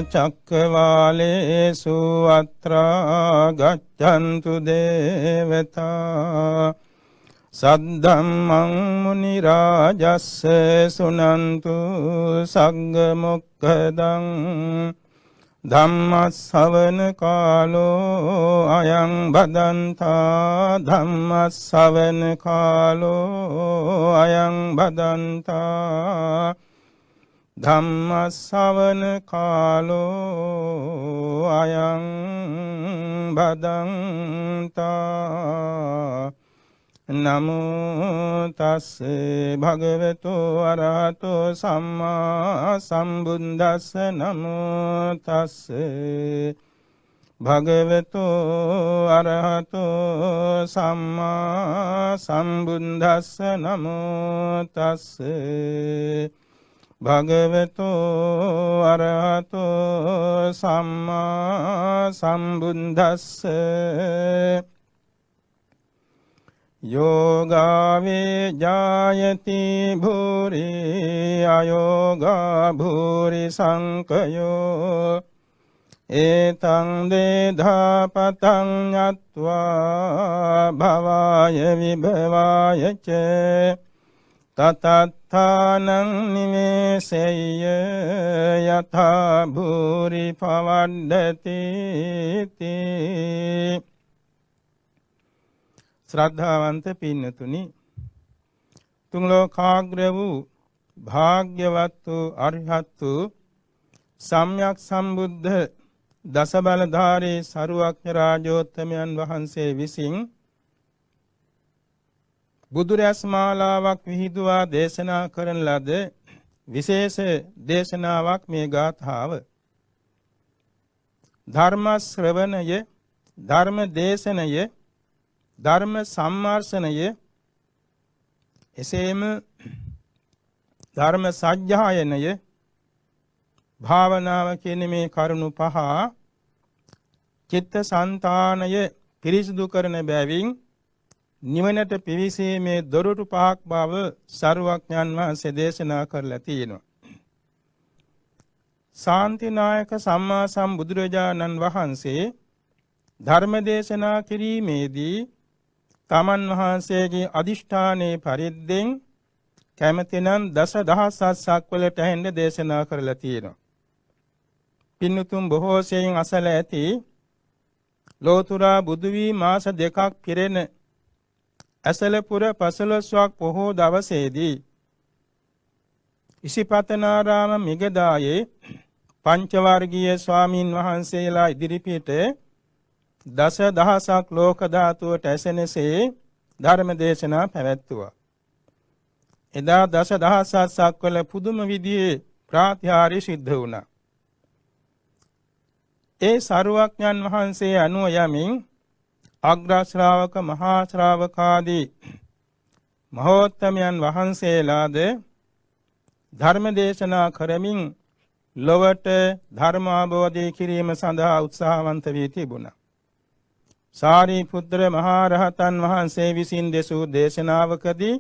චක්කවාලේසු අත්‍රා ගච්ඡන්තු දේවතා සද්ධම්මං මුනි රාජස්ස සුනන්තු සග්ග මොක්ඛදං ධම්ම ශ්‍රවණ කාලෝ අයං බදන්තා ධම්ම ශ්‍රවණ කාලෝ අයං බදන්තා ධම්ම ශ්‍රවණ කාලෝ අයං බදන්තා නමෝ තස්සේ භගවතු අරහතෝ සම්මා සම්බුද්දස්ස නමෝ තස්සේ භගවතු අරහතෝ සම්මා සම්බුද්දස්ස නමෝ තස්සේ භගවතු අරහතෝ සම්මා සම්බුද්දස්ස යෝගාවේ ජායති භූරි අයෝගා භූරි සංකයෝ ඒතං දේධාපතං ඤත්වා භවාය විභවාය ච තතත්ථානං නිමේසෙය්‍ය යථා භූරි පවද්දති තී. ශ්‍රද්ධාවන්ත පින්නතුනි, තුන් ලෝකාග්‍ර වූ භාග්‍යවත් වූ අරිහත් වූ සම්්‍යක් සම්බුද්ධ දස බලධාරී සරුවක්ඥ රාජෝත්තමයන් වහන්සේ විසින් බුදුරැස් මාලාවක් විහිදුවා දේශනා කරන ලද විශේෂ දේශනාවක් මේ ගාථාව. ධර්ම ශ්‍රවණය, ධර්ම දේශනය, ධර්ම සම්මාර්ෂණය, එසේම ධර්ම සජ්ජායනය, භාවනාව කියන මේ කරුණු පහ චිත්ත සංතානය පිරිසිදු කරන බැවින් නිවනට පිවිසීමේ දොරටු පහක් බව සරුවක්ඥන් වහන්සේ දේශනා කරලා තියෙනවා. ශාන්තිනායක සම්මා සම්බුදුරජාණන් වහන්සේ ධර්ම දේශනා කිරීමේදී තමන් වහන්සේගේ අදිෂ්ඨානයේ පරිද්දෙන් කැමැතිනම් දසදහසක් වලට ඇහෙන්න දේශනා කරලා තියෙනවා. පින්තුම් බොහෝ සෙයින් අසල ඇති ලෝතුරා බුදු වී මාස දෙකක් පිරෙන ඇසලපුර පසළොස්වක් පොහෝ දවසේදී ඉසිපතනාරාම මිගදායේ පංචවර්ගීය ස්වාමින් වහන්සේලා ඉදිරිපිට දසදහසක් ලෝක ධාතුවට ඇසෙනසේ ධර්ම දේශනා පැවැත්තුවා. එදා දසදහසක් වල පුදුම විදිහේ ප්‍රාතිහාර්ය සිද්ධ වුණා. ඒ සරුවක්ඥන් වහන්සේ අනුව යමින් අග්‍ර ශ්‍රාවක මහා ශ්‍රාවකාදී මහෝත්තමයන් වහන්සේලාද ධර්ම දේශනා කරමින් ලොවට ධර්ම අවබෝධය කිරීම සඳහා උත්සාහවන්ත වී තිබුණා. සාරිපුත්‍ර මහා රහතන් වහන්සේ විසින් දෙසූ දේශනාවකදී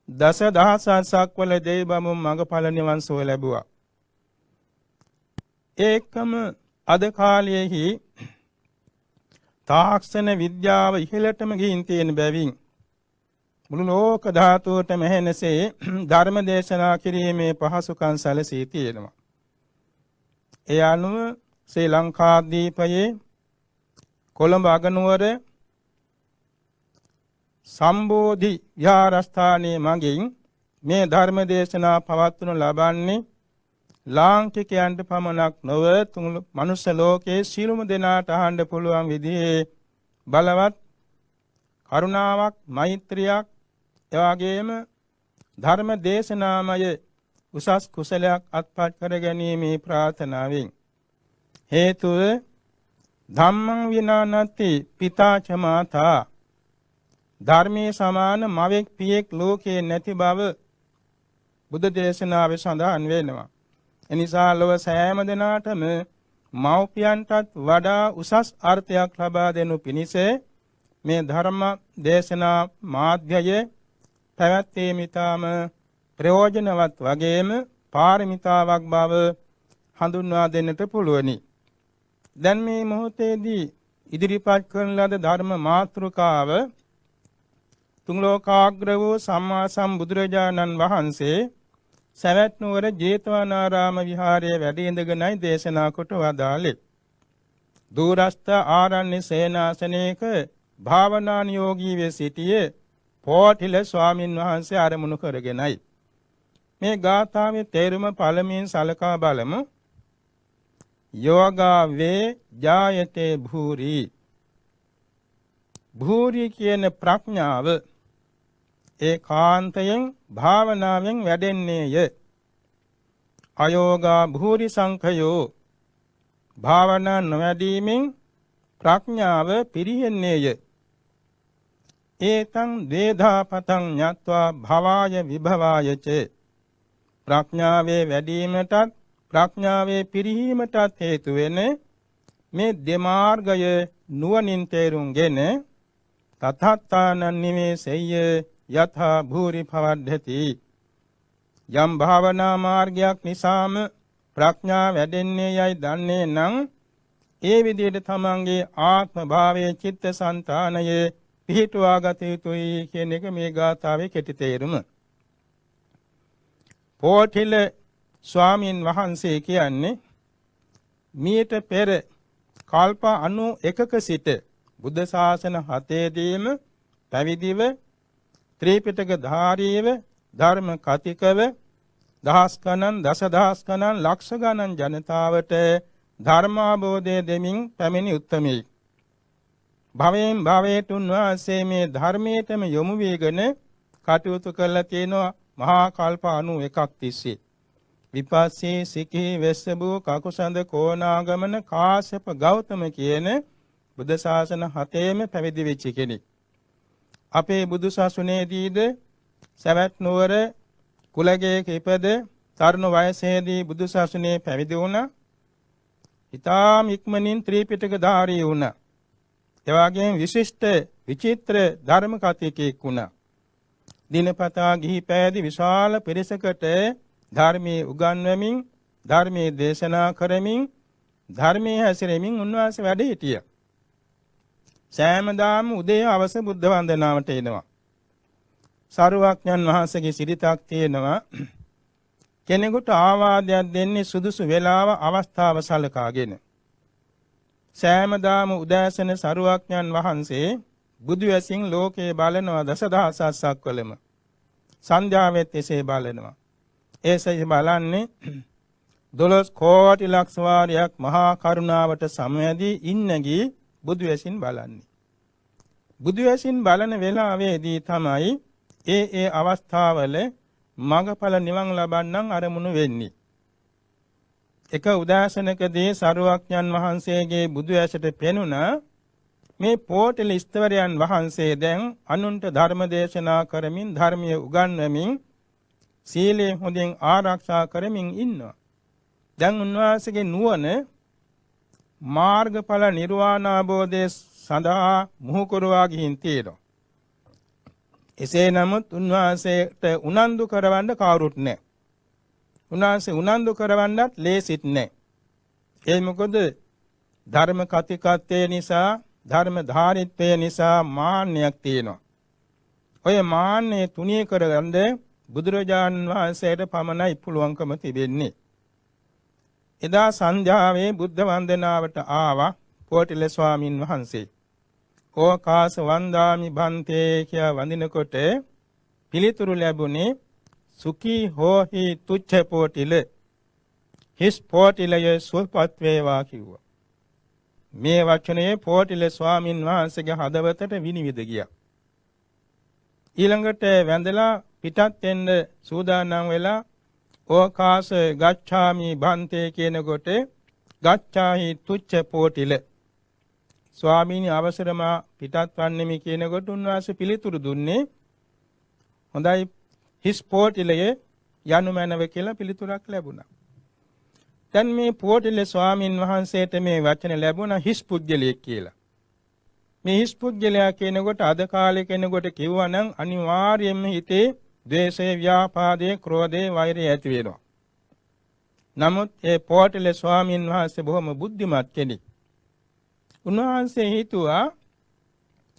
දසදහසක් වල දෙවිබඹුන් මඟඵල නිවන් සුව ලැබුවා. ඒකම අද කාලයේහි තාක්ෂණ විද්‍යාව ඉහළටම ගිහින් තියෙන බැවින් මුළු ලෝක ධාතුවටම හැනසේ ධර්ම දේශනා කිරීමේ පහසුකම් සැලසී තියෙනවා. ඒ අනුව ශ්‍රී ලංකාද්වීපයේ කොළඹ අගනුවර සම්බෝධි විහාරස්ථානයේ මගින් මේ ධර්ම දේශනා පවත්වනු ලබන්නේ ලාංකිකයන්ට පමණක් නොව මනුෂ්‍ය ලෝකයේ සියලුම දෙනාට අහන්න පුළුවන් විදිහේ බලවත් කරුණාවක්, මෛත්‍රියක්, එවාගෙම ධර්ම දේශනාමය උසස් කුසලයක් අත්පත් කර ගැනීමේ ප්‍රාර්ථනාවෙන් හේතුව ධම්මං විනානති පිතාච මාතා, ධර්මයේ සමාන මවෙක් පියෙක් ලෝකේ නැති බව බුද්ධ දේශනාවේ සඳහන් වෙනවා. එනිසා ලොව සෑම දෙනාටම මව්පියන්ටත් වඩා උසස් අර්ථයක් ලබා දෙනු පිණිස මේ ධර්ම දේශනා මාධ්‍යය පැවැත්වීම ඉතාම ප්‍රයෝජනවත් වගේම පාරමිතාවක් බව හඳුන්වා දෙන්නට පුළුවනි. දැන් මේ මොහොතේදී ඉදිරිපත් කරන ලද ධර්ම මාතෘකාව තුන් ලෝකාග්‍ර වූ සම්මා සම්බුදුරජාණන් වහන්සේ සවැත් නුවර ජේතවනාරාම විහාරයේ වැඩ ඉඳගෙනයි දේශනා කොට වදාළේ. දුරස්ත ආරණ්‍ය සේනාසනයක භාවනානුයෝගී වේ සිටියේ පොටිල ස්වාමින් වහන්සේ ආරමුණු කරගෙනයි. මේ ගාථාවේ තේරුම පළමුවෙන් සලකා බලමු. යෝගා වේ ජායතේ භූරි. භූරි කියන ප්‍රඥාව ඒකාන්තයෙන් භාවනාවෙන් වැඩෙන්නේය. අයෝගා භූරි සංඛයෝ. භාවනා නොවැඩීමෙන් ප්‍රඥාව පිරිහෙන්නේය. ඒතං වේදාපතං ඤත්වා භවාය විභවායච. ප්‍රඥාවේ වැඩිවීමටත් ප්‍රඥාවේ පිරිහීමටත් හේතු වෙන මේ දෙමාර්ගය නුවණින් තේරුම්ගෙන තථාත්තානං නිවේසෙය්‍ය යථා භූරි භවද්ධති. යම් භාවනා මාර්ගයක් නිසාම ප්‍රඥා වැඩෙන්නේ යයි දන්නේ නම් ඒ විදිහට තමන්ගේ ආත්ම භාවයේ චිත්ත සංතානයේ පිහිටුවා ගත යුතුයි කියන එක මේ ගාථාවේ කෙටි තේරුම. පොටිල ස්වාමීන් වහන්සේ කියන්නේ මීට පෙර කල්ප 91ක සිට බුද්ධ ශාසන 7ේදීම පැවිදිව ත්‍රිපිටක ධාරීව ධර්ම කතිකව දහස් ගණන් දසදහස් ගණන් ලක්ෂ ගණන් ජනතාවට ධර්මාබෝධය දෙමින් පැමිණි උත්තමී. භවයෙන් භවයට උන්වහන්සේ මේ ධර්මයටම යොමු වීගෙන කටයුතු කළා තියෙනවා මහා කල්ප 91ක් තිස්සේ. විපස්සී සිකී වෙස්සබු කකුසඳ කෝණාගමන කාශ්‍යප ගෞතම කියන බුද්ධ ශාසන 7ේම පැවිදි වෙච්ච කෙනෙක්. අපේ බුදු සසුනේදීද සවැත් නුවර කුලගයක ඉපද තරුණ වයසේදී බුදු සසුනේ පැවිදි වුණා. ඊටාම් ඉක්මනින් ත්‍රිපිටක ධාරී වුණා. එවාගෙන් විශිෂ්ට විචිත්‍ර ධර්ම කතිකෙක් වුණා. දිනපතා ගිහි පෑදී විශාල පිරිසකට ධර්මයේ උගන්වමින් ධර්මයේ දේශනා කරමින් ධර්මයේ හැසිරෙමින් උන්වහන්සේ වැඩ සිටියා. සෑමදාම උදේ හවස බුද්ධ වන්දනාවට එනවා. සරුවක්ඥන් වහන්සේගේ සිරිතක් තියෙනවා. කෙනෙකුට ආවාදයක් දෙන්නේ සුදුසු වේලාව අවස්ථාව සලකාගෙන. සෑමදාම උදෑසන සරුවක්ඥන් වහන්සේ බුදු ඇසින් ලෝකේ බලනවා දසදහසක් වලම. සන්ධ්‍යාවෙත් එසේ බලනවා. එසේ බලන්නේ 12 කෝටි ලක්ෂ වාරයක් මහා කරුණාවට සමවැදී ඉන්නගී බුදු ඇසින් බලන්නේ. බුදු ඇසින් බලන වෙලාවේදී තමයි ඒ අවස්ථාවල මඟඵල නිවන් ලබන්නන් අරමුණු වෙන්නේ. එක උදාසනකදී සරුවක්ඥන් වහන්සේගේ බුදු ඇසට පෙනුණා මේ පොටිල ස්ථවරයන් වහන්සේ දැන් අනුන්ට ධර්ම දේශනා කරමින් ධර්මයේ උගන්වමින් සීලය හොඳින් ආරක්ෂා කරමින් ඉන්නවා. දැන් උන්වහන්සේගේ නුවණ මාර්ගඵල නිර්වාණ අවබෝධය සඳහා මුහු කරවා ගින් තියෙනවා. එසේ නමුත් උන්වහන්සේට උනන්දු කරවන්න කවුරුත් නැහැ. උන්වහන්සේ උනන්දු කරවන්නත් ලේසිත් නැහැ. ඒ මොකද ධර්ම කතිකත්වය නිසා ධර්ම ධාරිත්වය නිසා මාන්නයක් තියෙනවා. ඔය මාන්නය තුනී කරගන්න බුදුරජාණන් වහන්සේට පමණයි පුළුවන්කම තිබෙන්නේ. එදා සන්ධ්‍යාවේ බුද්ධ වන්දනාවට ආවා පොටිල ස්වාමින් වහන්සේ. ඕකාස වන්දාමි බන්තේ කියා වඳිනකොට පිළිතුරු ලැබුණේ සුඛී හෝහි තුච්ඡ පොටිල. හිස් පොටිලය සුවපත් වේවා කිව්වා. මේ වචනේ පොටිල ස්වාමින් වහන්සේගේ හදවතට විනිවිද ගියා. ඊළඟට වැඳලා පිටත් වෙන්න සූදානම් වෙලා ඕකාස ගච්ඡාමි බන්තේ කියනකොට ගච්ඡාහි තුච්ඡ පොටිල. ස්වාමීනි අවසරම පිටත් වන්නෙමි කියනකොට උන්වහන්සේ පිළිතුරු දුන්නේ හොඳයි හිස් පොටිලයේ යනු මැනව කියලා පිළිතුරක් ලැබුණා. දැන් මේ පොටිල ස්වාමින් වහන්සේට මේ වචන ලැබුණා හිස් පුජ්‍යලියෙක් කියලා. මේ හිස් පුජ්‍යලයා කියනකොට අද කාලේ කෙනෙකුට කිව්වනම් අනිවාර්යයෙන්ම හිතේ ද්වේෂය, ව්‍යාපාදේ, ක්‍රෝධේ, වෛරය ඇති වෙනවා. නමුත් ඒ පොට්ටලේ ස්වාමීන් වහන්සේ බොහොම බුද්ධිමත් කෙනෙක්. උන්වහන්සේ හිතුවා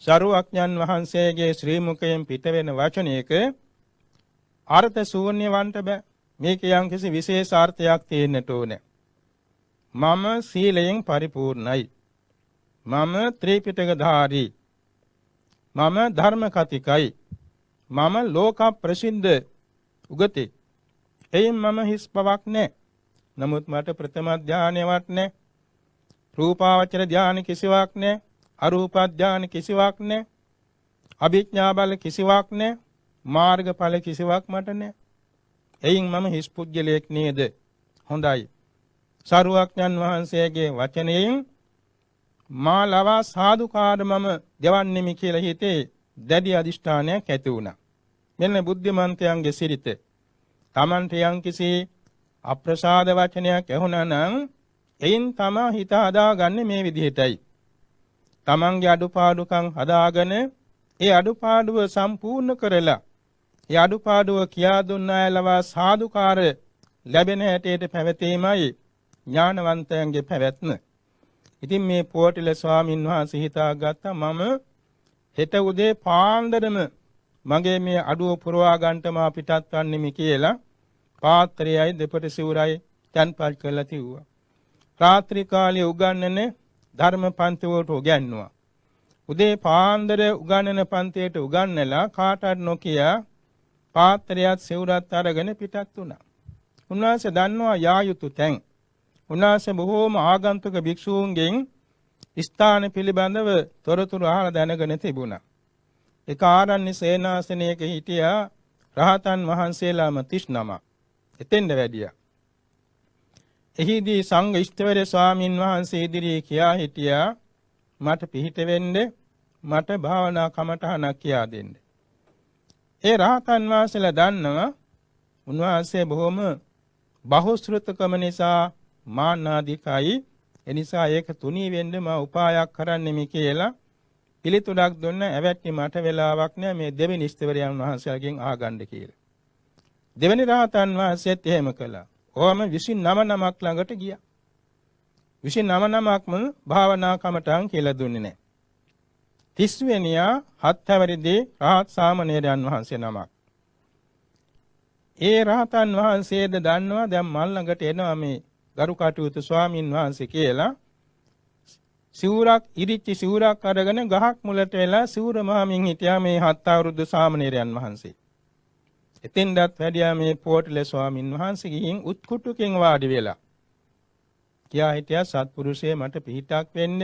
සරුවක්ඥන් වහන්සේගේ ශ්‍රී මුඛයෙන් පිට වෙන වචනයක අර්ථ ශූන්‍ය වන්ට බෑ. මේක යම්කිසි විශේෂ අර්ථයක් තියෙන්නට ඕනේ. මම සීලයෙන් පරිපූර්ණයි. මම ත්‍රිපිටකධාරී. මම ධර්ම කතිකයි. මම ලෝක ප්‍රසිද්ධ උගතෙක්. එයින් මම හිස් බවක් නැහැ. නමුත් මට ප්‍රථම ධානයවත් නැහැ. රූපාවචර ධානය කිසිවක් නැහැ. අරූප ධානය කිසිවක් නැහැ. අභිඥා බල කිසිවක් නැහැ. මාර්ගඵල කිසිවක් මට නැහැ. එයින් මම හිස් පුජ්‍යලයක් නේද? හොඳයි. සරුවක්ඥන් වහන්සේගේ වචනයෙන් මා ලවා සාදුකාර මම දෙවන්නේමි කියලා හිතේ දැඩි අදිෂ්ඨානයක් ඇති වුණා. මෙන්න බුද්ධිමන්තයන්ගේ සිරිත. Tamante යම්කිසි අප්‍රසාද වචනයක් ඇහුණා නම් එයින් තමා හිත හදාගන්නේ මේ විදිහටයි. තමන්ගේ අඩුපාඩුකම් හදාගෙන ඒ අඩුපාඩුව සම්පූර්ණ කරලා ඒ අඩුපාඩුව කියා දුන්න අය ලවා සාදුකාර ලැබෙන හැටියට පැවතීමයි ඥානවන්තයන්ගේ පැවැත්ම. ඉතින් මේ පොට්ටල ස්වාමින් වහන්සේ හිතාගත්තා මම හෙට උදේ පාන්දරම මගේ මේ අඩුව පුරවා ගන්නට මා පිටත් වන්නෙමි කියලා පාත්‍රයයි දෙපට සිවුරයි තැන්පත් කරලා තිව්වා. රාත්‍රී කාලයේ උගන්වන ධර්ම පන්ති වලට උගන්වුවා. උදේ පාන්දර උගන්වන පන්තියට උගන්වලා කාටවත් නොකිය පාත්‍රයත් සිවුරත් අරගෙන පිටත් වුණා. උන්වහන්සේ දන්නවා යා යුතු තැන්. උන්වහන්සේ බොහෝම ආගන්තුක භික්ෂූන්ගෙන් ස්ථාන පිළිබඳව තොරතුරු අහලා දැනගෙන තිබුණා. එක ආරණ්‍ය සේනාසනයක හිටියා රහතන් වහන්සේලාම 39. එතෙන්ද වැඩියා. එහිදී සංඝ ඉෂ්ඨවර ස්වාමින් වහන්සේ ඉදිරියේ කියා හිටියා මට පිහිට වෙන්න, මට භාවනා කමඨහනක් කියා දෙන්න. ඒ රහතන් වහන්සේලා දන්නවා උන්වහන්සේ බොහොම බහුශ්‍රృతකම නිසා මානාදිකයි. එනිසා ඒක තුනී වෙන්න මා උපායක් කරන්නෙමි කියලා පිළිතුරක් දුන්න. ඇවැත්නි මට වෙලාවක් නෑ මේ දෙවෙනි ඉස්තවරයන් වහන්සේලාගෙන් ආගන්න කියලා. දෙවෙනි රහතන් වහන්සේත් එහෙම කළා. ඕම 29 නමක් ළඟට ගියා. 29 නමක්ම භාවනා කමටහන් කියලා දුන්නේ නෑ. 30 වෙනියා හත්වැරිදී රහත් සාමණේරයන් වහන්සේ නමක්. ඒ රහතන් වහන්සේද දන්නවා දැන් මල් ළඟට එනවා මේ ගරු කටයුතු ස්වාමින් වහන්සේ කියලා. සිවුරක් ඉරිච්ච සිවුරක් අරගෙන ගහක් මුලට වෙලා සිවුර මහමින් හිටියා මේ හත් අවුරුදු සාමණේරයන් වහන්සේ. එතෙන්දත් වැඩියා මේ පොට්ටල ස්වාමින් වහන්සේ ගිහින් උත්කුටුකින් වාඩි වෙලා. කියා හිටියා සත්පුරුෂය මට පිහිටක් වෙන්න.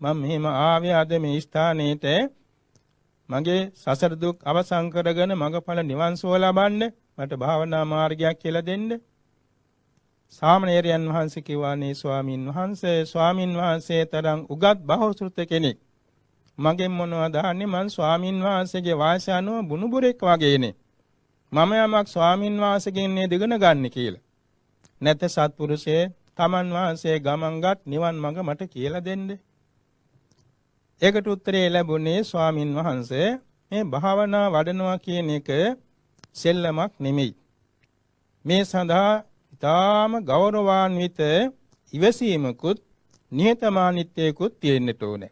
මම මෙහෙම ආවේ අද මේ ස්ථානෙට මගේ සසර දුක් අවසන් කරගෙන මඟඵල නිවන් සුව ලබන්න මට භාවනා මාර්ගයක් කියලා දෙන්න. සාමණේරයන් වහන්සේ කිව්වානේ ස්වාමින් වහන්සේ තරම් උගත් බහුශ්‍රృత කෙනෙක් මගෙන් මොනවද අහන්නේ? මං ස්වාමින් වහන්සේගේ වාසය අනුව බුනුබුරෙක් වගේනේ. මම යමක් ස්වාමින් වහන්සේගෙන් නේ දිගන ගන්න කියලා. නැත සත්පුරුෂයේ තමන් වහන්සේ ගමන්ගත් නිවන් මඟ මට කියලා දෙන්න. ඒකට උත්තරේ ලැබුණේ ස්වාමින් වහන්සේ මේ භාවනා වඩනවා කියන එක සෙල්ලමක් නෙමෙයි. මේ සඳහා ඊටාම ගෞරවාන්විත ඉවසීමකුත් නිහතමානීත්වයකුත් තියෙන්නට ඕනේ.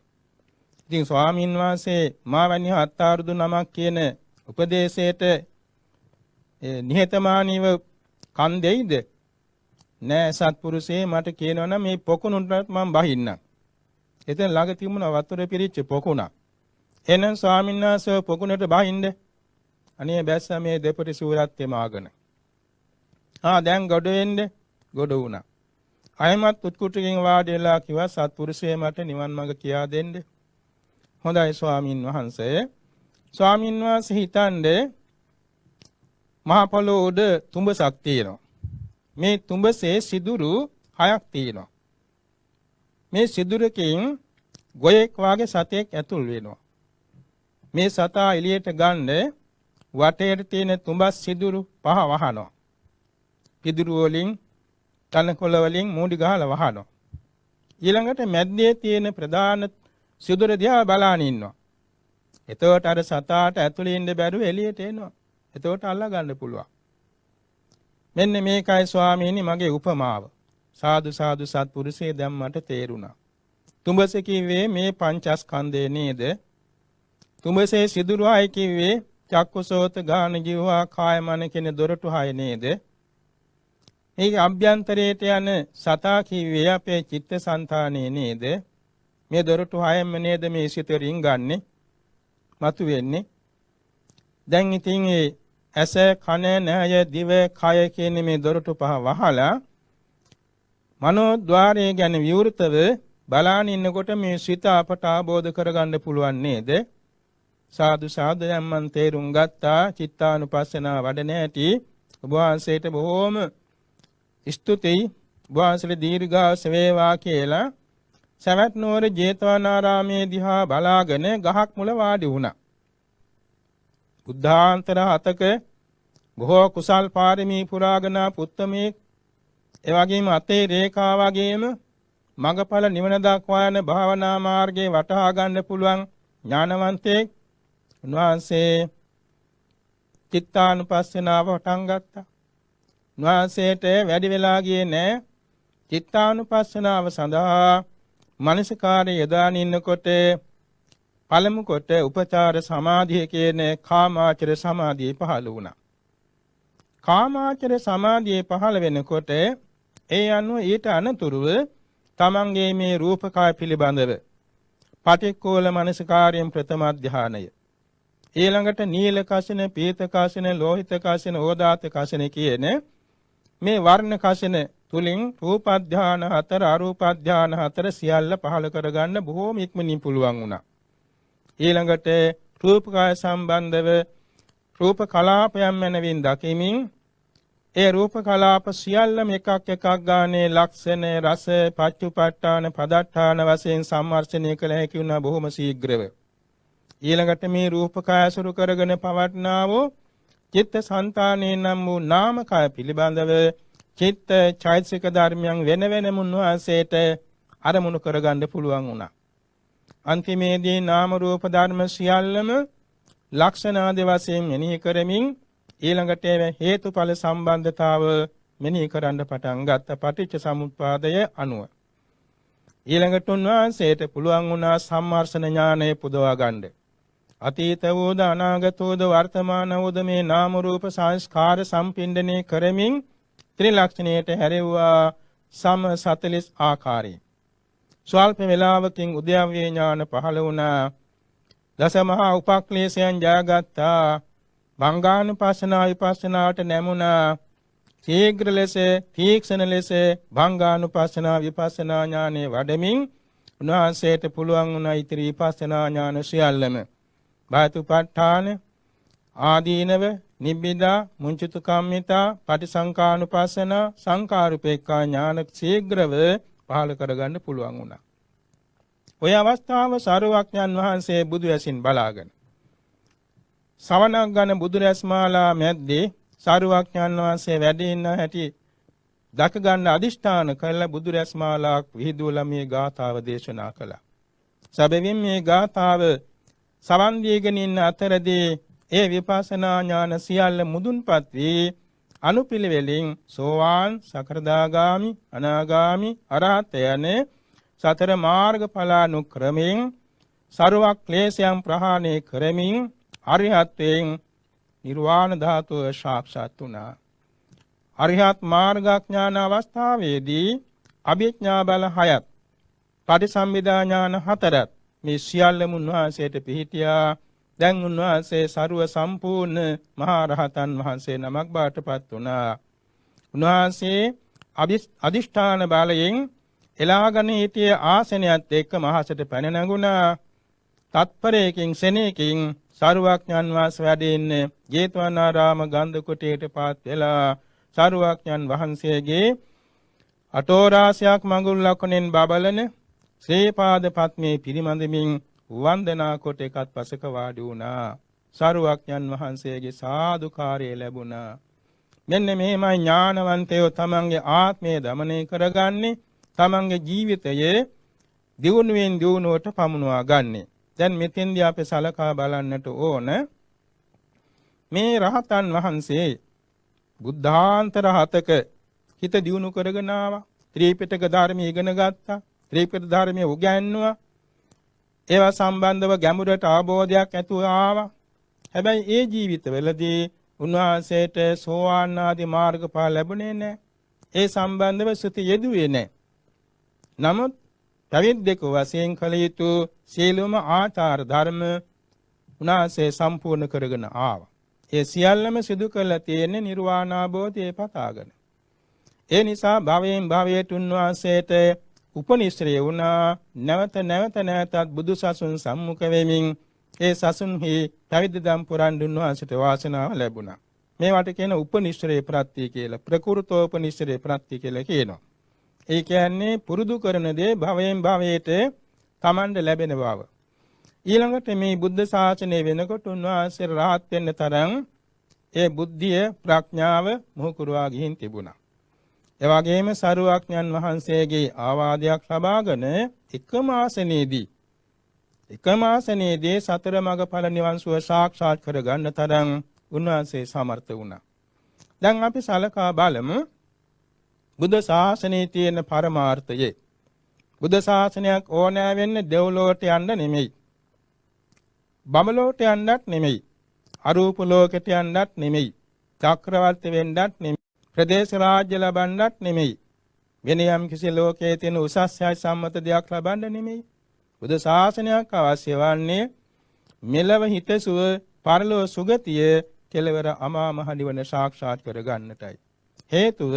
ඉතින් ස්වාමින් වහන්සේ මාවැනි හත් අවුරුදු නමක් කියන උපදේශයට නිහතමානීව කන් දෙයිද? නෑ සත්පුරුෂේ මට කියනවනම් මේ පොකුණුන්ට මම බහින්නම්. එතන ළඟ තිබුණ වතුර පිරිච්ච පොකුණක්. එහෙනම් ස්වාමීන් වහන්සේ පොකුණට බහින්ද? අනේ බැස්ස මේ දෙපට සූරත් එමාගෙන. දැන් ගොඩ වෙන්න. ගොඩ වුණා. අයමත් උත්කුටකින් වාඩි වෙලා කිව්වා සත්පුරුෂේ මට නිවන් මඟ කියා දෙන්න. හොඳයි ස්වාමීන් වහන්සේ. ස්වාමීන් වහන්සේ හිතන්නේ මහ පොළොව උඩ තුඹසක් තියෙනවා. මේ තුඹසේ සිදුරු 6ක් තියෙනවා. මේ සිදුරකින් ගොයෙක් වාගේ සතෙක් ඇතුල් වෙනවා. මේ සතා එළියට ගන්න වටේට තියෙන තුඹස් සිදුරු 5 වහනවා. පිදුරු වලින් තනකොළ වලින් මූඩි ගහලා වහනවා. ඊළඟට මැද්දේ තියෙන ප්‍රධාන සිදුර දිහා බලාගෙන ඉන්නවා. එතකොට අර සතාට ඇතුලේ ඉන්න බැරුව එළියට එනවා. එතකොට අල්ලා ගන්න පුළුවන්. මෙන්න මේකයි ස්වාමීනි මගේ උපමාව. සාදු සාදු සත්පුරුෂේ දැන් මට තේරුණා. තුඹසේ කිව්වේ මේ පංචස්කන්ධය නේද? තුඹසේ සිදුරුවයි කිව්වේ චක්කුසෝත ගාන ජීවා කාය මන කියන දොරටු හය නේද? මේ අභ්‍යන්තරයට යන සතා කිව්වේ අපේ චිත්තසංතානයේ නේද? මේ දොරටු හයම නේද මේ සිත රින්ගන්නේ මතු වෙන්නේ? දැන් ඉතින් ඇස කන නහය දිව කය කියන මේ දොරටු පහ වහලා මනෝද්වාරය ගැන විවෘතව බලාන ඉන්නකොට මේ සිත අපට ආબોධ කරගන්න පුළුවන් නේද? සාදු සාදු දැන් මන් තේරුම් ගත්තා චිත්තානුපස්සනා වඩන හැටි. ඔබ වහන්සේට බොහොම ස්තුතියි. ඔබ වහන්සේට දීර්ඝාස වේවා කියලා සවැත් නුවර ජේතවනාරාමේ දිහා බලාගෙන ගහක් මුල වාඩි වුණා. බුද්ධාන්තර 7ක බොහෝ කුසල් පාරමී පුරාගෙන පුත්තමේ එවැගේම අතේ රේඛා වගේම මඟඵල නිවන දක්වා යන භාවනා මාර්ගයේ වටහා ගන්න පුළුවන් ඥානවන්තයෙක්. උන්වහන්සේ චිත්තානුපස්සනාව පටන් ගත්තා. උන්වහන්සේට වැඩි වෙලා ගියේ නැහැ. චිත්තානුපස්සනාව සඳහා මනසකාරය යදාන ඉන්නකොට පළමු කොට උපචාර සමාධිය කියන කාමාචර සමාධිය පහළ වුණා. කාමාචර සමාධිය පහළ වෙනකොට ඒ අනුව ඊට අනතුරුව තමන්ගේ මේ රූපකාය පිළිබඳව පටික්කෝල මනසකාරයෙන් ප්‍රථම ධානය, ඊළඟට නීල කසින, පීත කසින, ලෝහිත කසින, ඕදාත කසින කියන මේ වර්ණ කසින තුලින් රූප ධාන 4, අරූප ධාන 4 සියල්ල පහළ කරගන්න බොහෝම ඉක්මනින් පුළුවන් වුණා. ඊළඟට රූපකාය සම්බන්ධව රූප කලාපයන් මනවින් දකිමින් ඒ රූප කලාප සියල්ලම එකක් එකක් ගානේ ලක්ෂණ, රස, පච්චුපට්ඨාන, පදට්ඨාන වශයෙන් සම්වර්ෂණය කළ හැකි වුණා බොහොම ශීඝ්‍රව. ඊළඟට මේ රූපකාය අසුරු කරගෙන පවට්නා වූ චිත්ත සංතානේ නම් වූ නාමකය පිළිබඳව චිත්ත චෛතසික ධර්මයන් වෙන වෙනම උන්වහන්සේට අරමුණු කරගන්න පුළුවන් වුණා. අන්තිමේදී නාම රූප ධර්ම සියල්ලම ලක්ෂණ ආදී වශයෙන් මෙනෙහි කරමින් ඊළඟට හේතුඵල සම්බන්ධතාව මෙනෙහි කරන්න පටන් ගත්ත පටිච්ච සමුප්පාදය අනුව. ඊළඟට උන්වහන්සේට පුළුවන් වුණා සම්මර්ෂණ ඥානය පුදවා ගන්න. අතීත වූද අනාගත වූද වර්තමාන වූද මේ නාම රූප සංස්කාර සම්පින්ඩණය කරමින් ත්‍රිලක්ෂණයට හැරෙව්වා සම 40 ආකාරයෙන්. ස්වල්ප වේලාවකින් උද්‍යව්‍ය ඥාන පහළ වුණා. දසමහා උපක්ලේශයන් ජයගත්තා. භංගානුපස්සනා විපස්සනාට නැමුණා. ශීඝ්‍ර ලෙස තීක්ෂණ ලෙස භංගානුපස්සනා විපස්සනා ඥානෙ වඩමින් උන්වහන්සේට පුළුවන් වුණා ඉතිරි විපස්සනා ඥාන සියල්ලම බාතුපට්ඨාන, ආදීනව, නිබ්බිදා, මුංචිතු කම්මිතා, පටිසංකානුපස්සනා, සංකාරුපේක්ඛා ඥාන ශීඝ්‍රව පහළ කරගන්න පුළුවන් වුණා. ඔය අවස්ථාව සාරවත්ඥන් වහන්සේ බුදු ඇසින් බලාගෙන සවනක් ගන්න බුදු රැස්මාලා මැද්දේ සාරවත්ඥන් වහන්සේ වැඩ ඉන්න හැටි දක ගන්න අදිෂ්ඨාන කළ බුදු රැස්මාලාක් විහිදුවලා මේ ගාථාව දේශනා කළා. සැබවින් මේ ගාථාව සවන් දීගෙන ඉන්න අතරදී ඒ විපස්සනා ඥාන සියල්ල මුදුන්පත් වී අනුපිළිවෙලින් සෝවාන්, සකෘදාගාමි, අනාගාමි, අරහත් යන සතර මාර්ගඵලානුක්‍රමයෙන් සරුවක් ක්ලේශයන් ප්‍රහාණය කරමින් අරිහත්යෙන් නිර්වාණ ධාතුව සාක්ෂාත් වුණා. අරිහත් මාර්ගඥාන අවස්ථාවේදී අභිඥා බල 6ත්, පටිසම්භිදා ඥාන 4ත් මේ සියල්ලම උන්වහන්සේට පිහිටියා. දැන් උන්වහන්සේ ਸਰව සම්පූර්ණ මහා රහතන් වහන්සේ නමක් බාටපත් වුණා. උන්වහන්සේ අදිෂ්ඨාන බලයෙන් එලාගෙන හිටිය ආසනයත් එක්ක මහසට පැන නැගුණා. තත්පරයකින් සෙනෙකින් සරුවක්ඥන් වහන්සේ වැඩ ඉන්නේ ජේතවනාරාම ගන්ධ කුටියට පාත් වෙලා සරුවක්ඥන් වහන්සේගේ අටෝරාසයක් මඟුල් ලකුණෙන් බබලන ශ්‍රී පාද පත්මේ පිරිමැදමින් වන්දනා කොට එකත් පසක වාඩි වුණා. සරුවක්ඥන් වහන්සේගේ සාදුකාරය ලැබුණා. මෙන්න මෙහෙමයි ඥානවන්තයෝ තමන්ගේ ආත්මය දමනය කරගන්නේ, තමන්ගේ ජීවිතයේ දියුණුවෙන් දියුණුවට පමුණවා ගන්නේ. දැන් මෙතෙන්දී අපි සලකා බලන්නට ඕන මේ රහතන් වහන්සේ බුද්ධාන්තර 7ක හිත දියුණු කරගෙන ආවා. ත්‍රිපිටක ධර්මයේ ඉගෙන ගත්තා. ත්‍රිපිටක ධර්මයේ උගන්වුවා. ඒවා සම්බන්ධව ගැඹුරට අවබෝධයක් ඇතුව ආවා. හැබැයි ඒ ජීවිතවලදී උන්වහන්සේට සෝවාන් ආදී මාර්ගඵල ලැබුණේ නැහැ. ඒ සම්බන්ධව සුති යෙදුවේ නැහැ. නමුත් පැවිද්දෙක වශයෙන් කළ යුතු සීලම ආචාර ධර්ම උන්වහන්සේ සම්පූර්ණ කරගෙන ආවා. ඒ සියල්ලම සිදු කළ තියෙන්නේ නිර්වාණ අවබෝධය පතාගෙන. ඒ නිසා භවයෙන් භවයට උන්වහන්සේට උපනිශ්‍රය වුණා. නැවත නැවතත් බුදු සසුන් සම්මුඛ වෙමින් ඒ සසුන්හි පැවිද්දම් පුරන් උන්වහන්සේට වාසනාව ලැබුණා. මේවට කියන උපනිශ්‍රේ ප්‍රත්‍ය කියලා. ප්‍රකෘතෝපනිශ්‍රේ ප්‍රත්‍ය කියලා කියනවා. ඒ කියන්නේ පුරුදු කරන දේ භවයෙන් භවයට තමන්ට ලැබෙන බව. ඊළඟට මේ බුද්ධ ශාසනය වෙනකොට උන්වහන්සේ රහත් වෙන්න තරම් ඒ බුද්ධිය ප්‍රඥාව මොහුකුරවා ගිහින් තිබුණා. ඒ වගේම සරුවක්ඥන් වහන්සේගේ ආවාදයක් ලබාගෙන එකම ආසනයේදී සතර මඟඵල නිවන් සුව සාක්ෂාත් කර ගන්න තරම් උන්වහන්සේ සමර්ථ වුණා. දැන් අපි සලකා බලමු බුද්ධ ශාසනයේ තියෙන පරමාර්ථය. බුද්ධ ශාසනයක් ඕනෑ වෙන්නේ දෙව්ලොවට යන්න නෙමෙයි. බඹලොවට යන්නත් නෙමෙයි. අරූප ලෝකයට යන්නත් නෙමෙයි. චක්‍රවර්ති වෙන්නත් නෙමෙයි. ප්‍රදේශ රාජ්‍ය ලබන්නත් නෙමෙයි. වෙන යම් කිසි ලෝකයේ තියෙන උසස්යයි සම්මත දෙයක් ලබන්න නෙමෙයි. බුද්ධ ශාසනයක් අවශ්‍ය වන්නේ මෙලව හිතසුව පරලෝ සුගතිය කෙලවර අමා මහ නිවන සාක්ෂාත් කර ගන්නටයි. හේතුව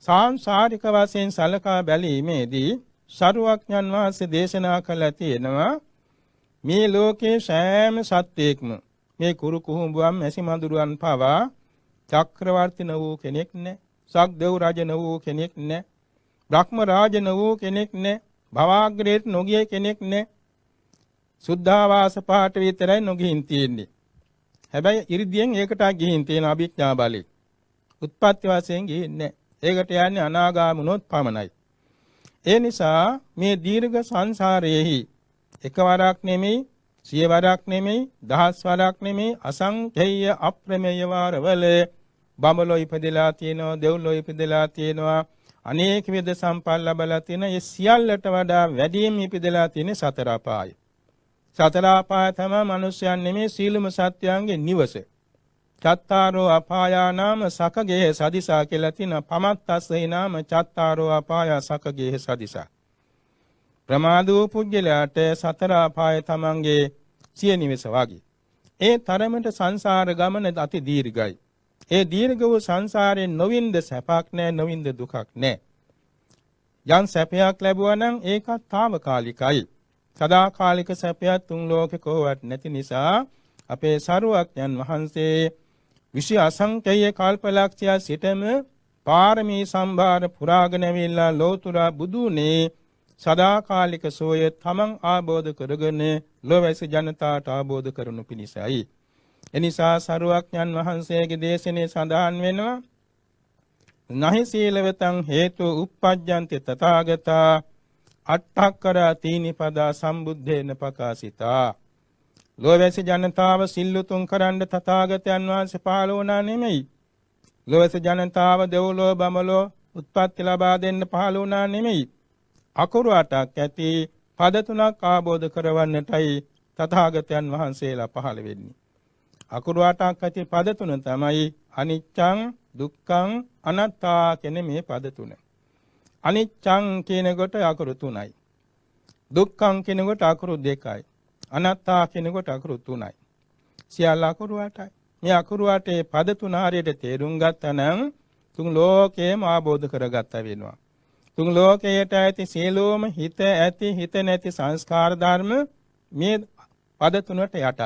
සාංසාරික වශයෙන් සලකා බැලීමේදී සරුවක්ඥන් වහන්සේ දේශනා කළ තියෙනවා මේ ලෝකේ සෑම සත්‍යයක්ම මේ කුරු කුහුඹුවන් මැසි මඳුරුවන් පවා චක්‍රවර්ති න වූ කෙනෙක් නැහැ. සක්දෙව් රජ න වූ කෙනෙක් නැහැ. බ්‍රහ්ම රාජ න වූ කෙනෙක් නැහැ. භවග්‍රේට නොගිය කෙනෙක් නැහැ. සුද්ධාවාස පාට විතරයි නොගිහින් තියෙන්නේ. හැබැයි ඉරිදියෙන් ඒකට ගිහින් තියෙන අභිඥා බලය. උත්පත්ති වශයෙන් ගිහින්නේ ඒකට යන්නේ අනාගාමුනොත් පමණයි. ඒ නිසා මේ දීර්ඝ සංසාරයේහි එකවරක් නෙමෙයි, සිය වරක් නෙමෙයි, දහස් වරක් නෙමෙයි, අසංඛේය අප්‍රමේය වාරවල බඹලෝ ඉපදලා තියෙනවා, දෙව්ලෝ ඉපදලා තියෙනවා, අනේක විද සම්පල් ලැබලා තියෙන ඒ සියල්ලට වඩා වැඩිම ඉපදලා තියෙන සතර අපාය. සතර අපාය තමයි මිනිස්යන් නෙමෙයි සීලම සත්‍යයන්ගේ නිවස. චත්තාරෝ අපායානාම සකගේ සදිසා කියලා තියෙන පමත්තස්සේ නාම චත්තාරෝ අපාය සකගේ සදිසා. ප්‍රමාදෝ පුජ්‍යලයට සතර අපාය තමන්ගේ සිය නිවස වගේ. ඒ තරමට සංසාර ගමන අති දීර්ඝයි. ඒ දීර්ඝ වූ සංසාරයෙන් නොවින්ද සැපක් නැහැ, නොවින්ද දුකක් නැහැ. යම් සැපයක් ලැබුවා නම් ඒකත් తాවකාලිකයි. සදාකාලික සැපයක් තුන් ලෝකේ කොහොවත් නැති නිසා අපේ සරුවක්ඥන් වහන්සේ විශි අසංකේය කල්පලක්ෂය සිටම පාරමී සම්භාර පුරාගෙන ඇවිල්ලා ලෝතුරා බුදුනේ සදාකාලික සෝය තමන් ආબોධ කරගෙන ලෝවැසි ජනතාවට ආબોධ කරනු පිණිසයි. එනිසා සරුවක්ඥන් වහන්සේගේ දේශනේ සඳහන් වෙනවා නහි සීලවතං හේතු uppajjanti තථාගතා අට්ඨක්කර තීනිපදා සම්බුද්ධේන පකාසිතා. ලෝවැසි ජනතාව සිල්ලුතුන් කරන්න තථාගතයන් වහන්සේ පහළ වුණා නෙමෙයි. ලෝවැසි ජනතාව දෙව්ලොව බඹලොව උත්පත්ති ලබා දෙන්න පහළ වුණා නෙමෙයි. අකුරු 8ක් ඇති පද 3ක් ආબોධ කරවන්නටයි තථාගතයන් වහන්සේලා පහළ වෙන්නේ. අකුරු 8ක් ඇති පද 3 තමයි අනිච්චං දුක්ඛං අනාත්තා කියන මේ පද 3. අනිච්චං කියන කොට අකුරු 3යි. දුක්ඛං කියන කොට අකුරු 2යි. අනාත්තා කියන කොට අකුරු 3යි. සියල්ල අකුරු 8යි. මේ අකුරු 8 පද 3 හරියට තේරුම් ගත්තා නම් තුන් ලෝකේම ආબોධ කරගත්තා වෙනවා. තුන් ලෝකයට ඇති සියලුම හිත ඇති හිත නැති සංස්කාර ධර්ම මේ පද 3ට යට.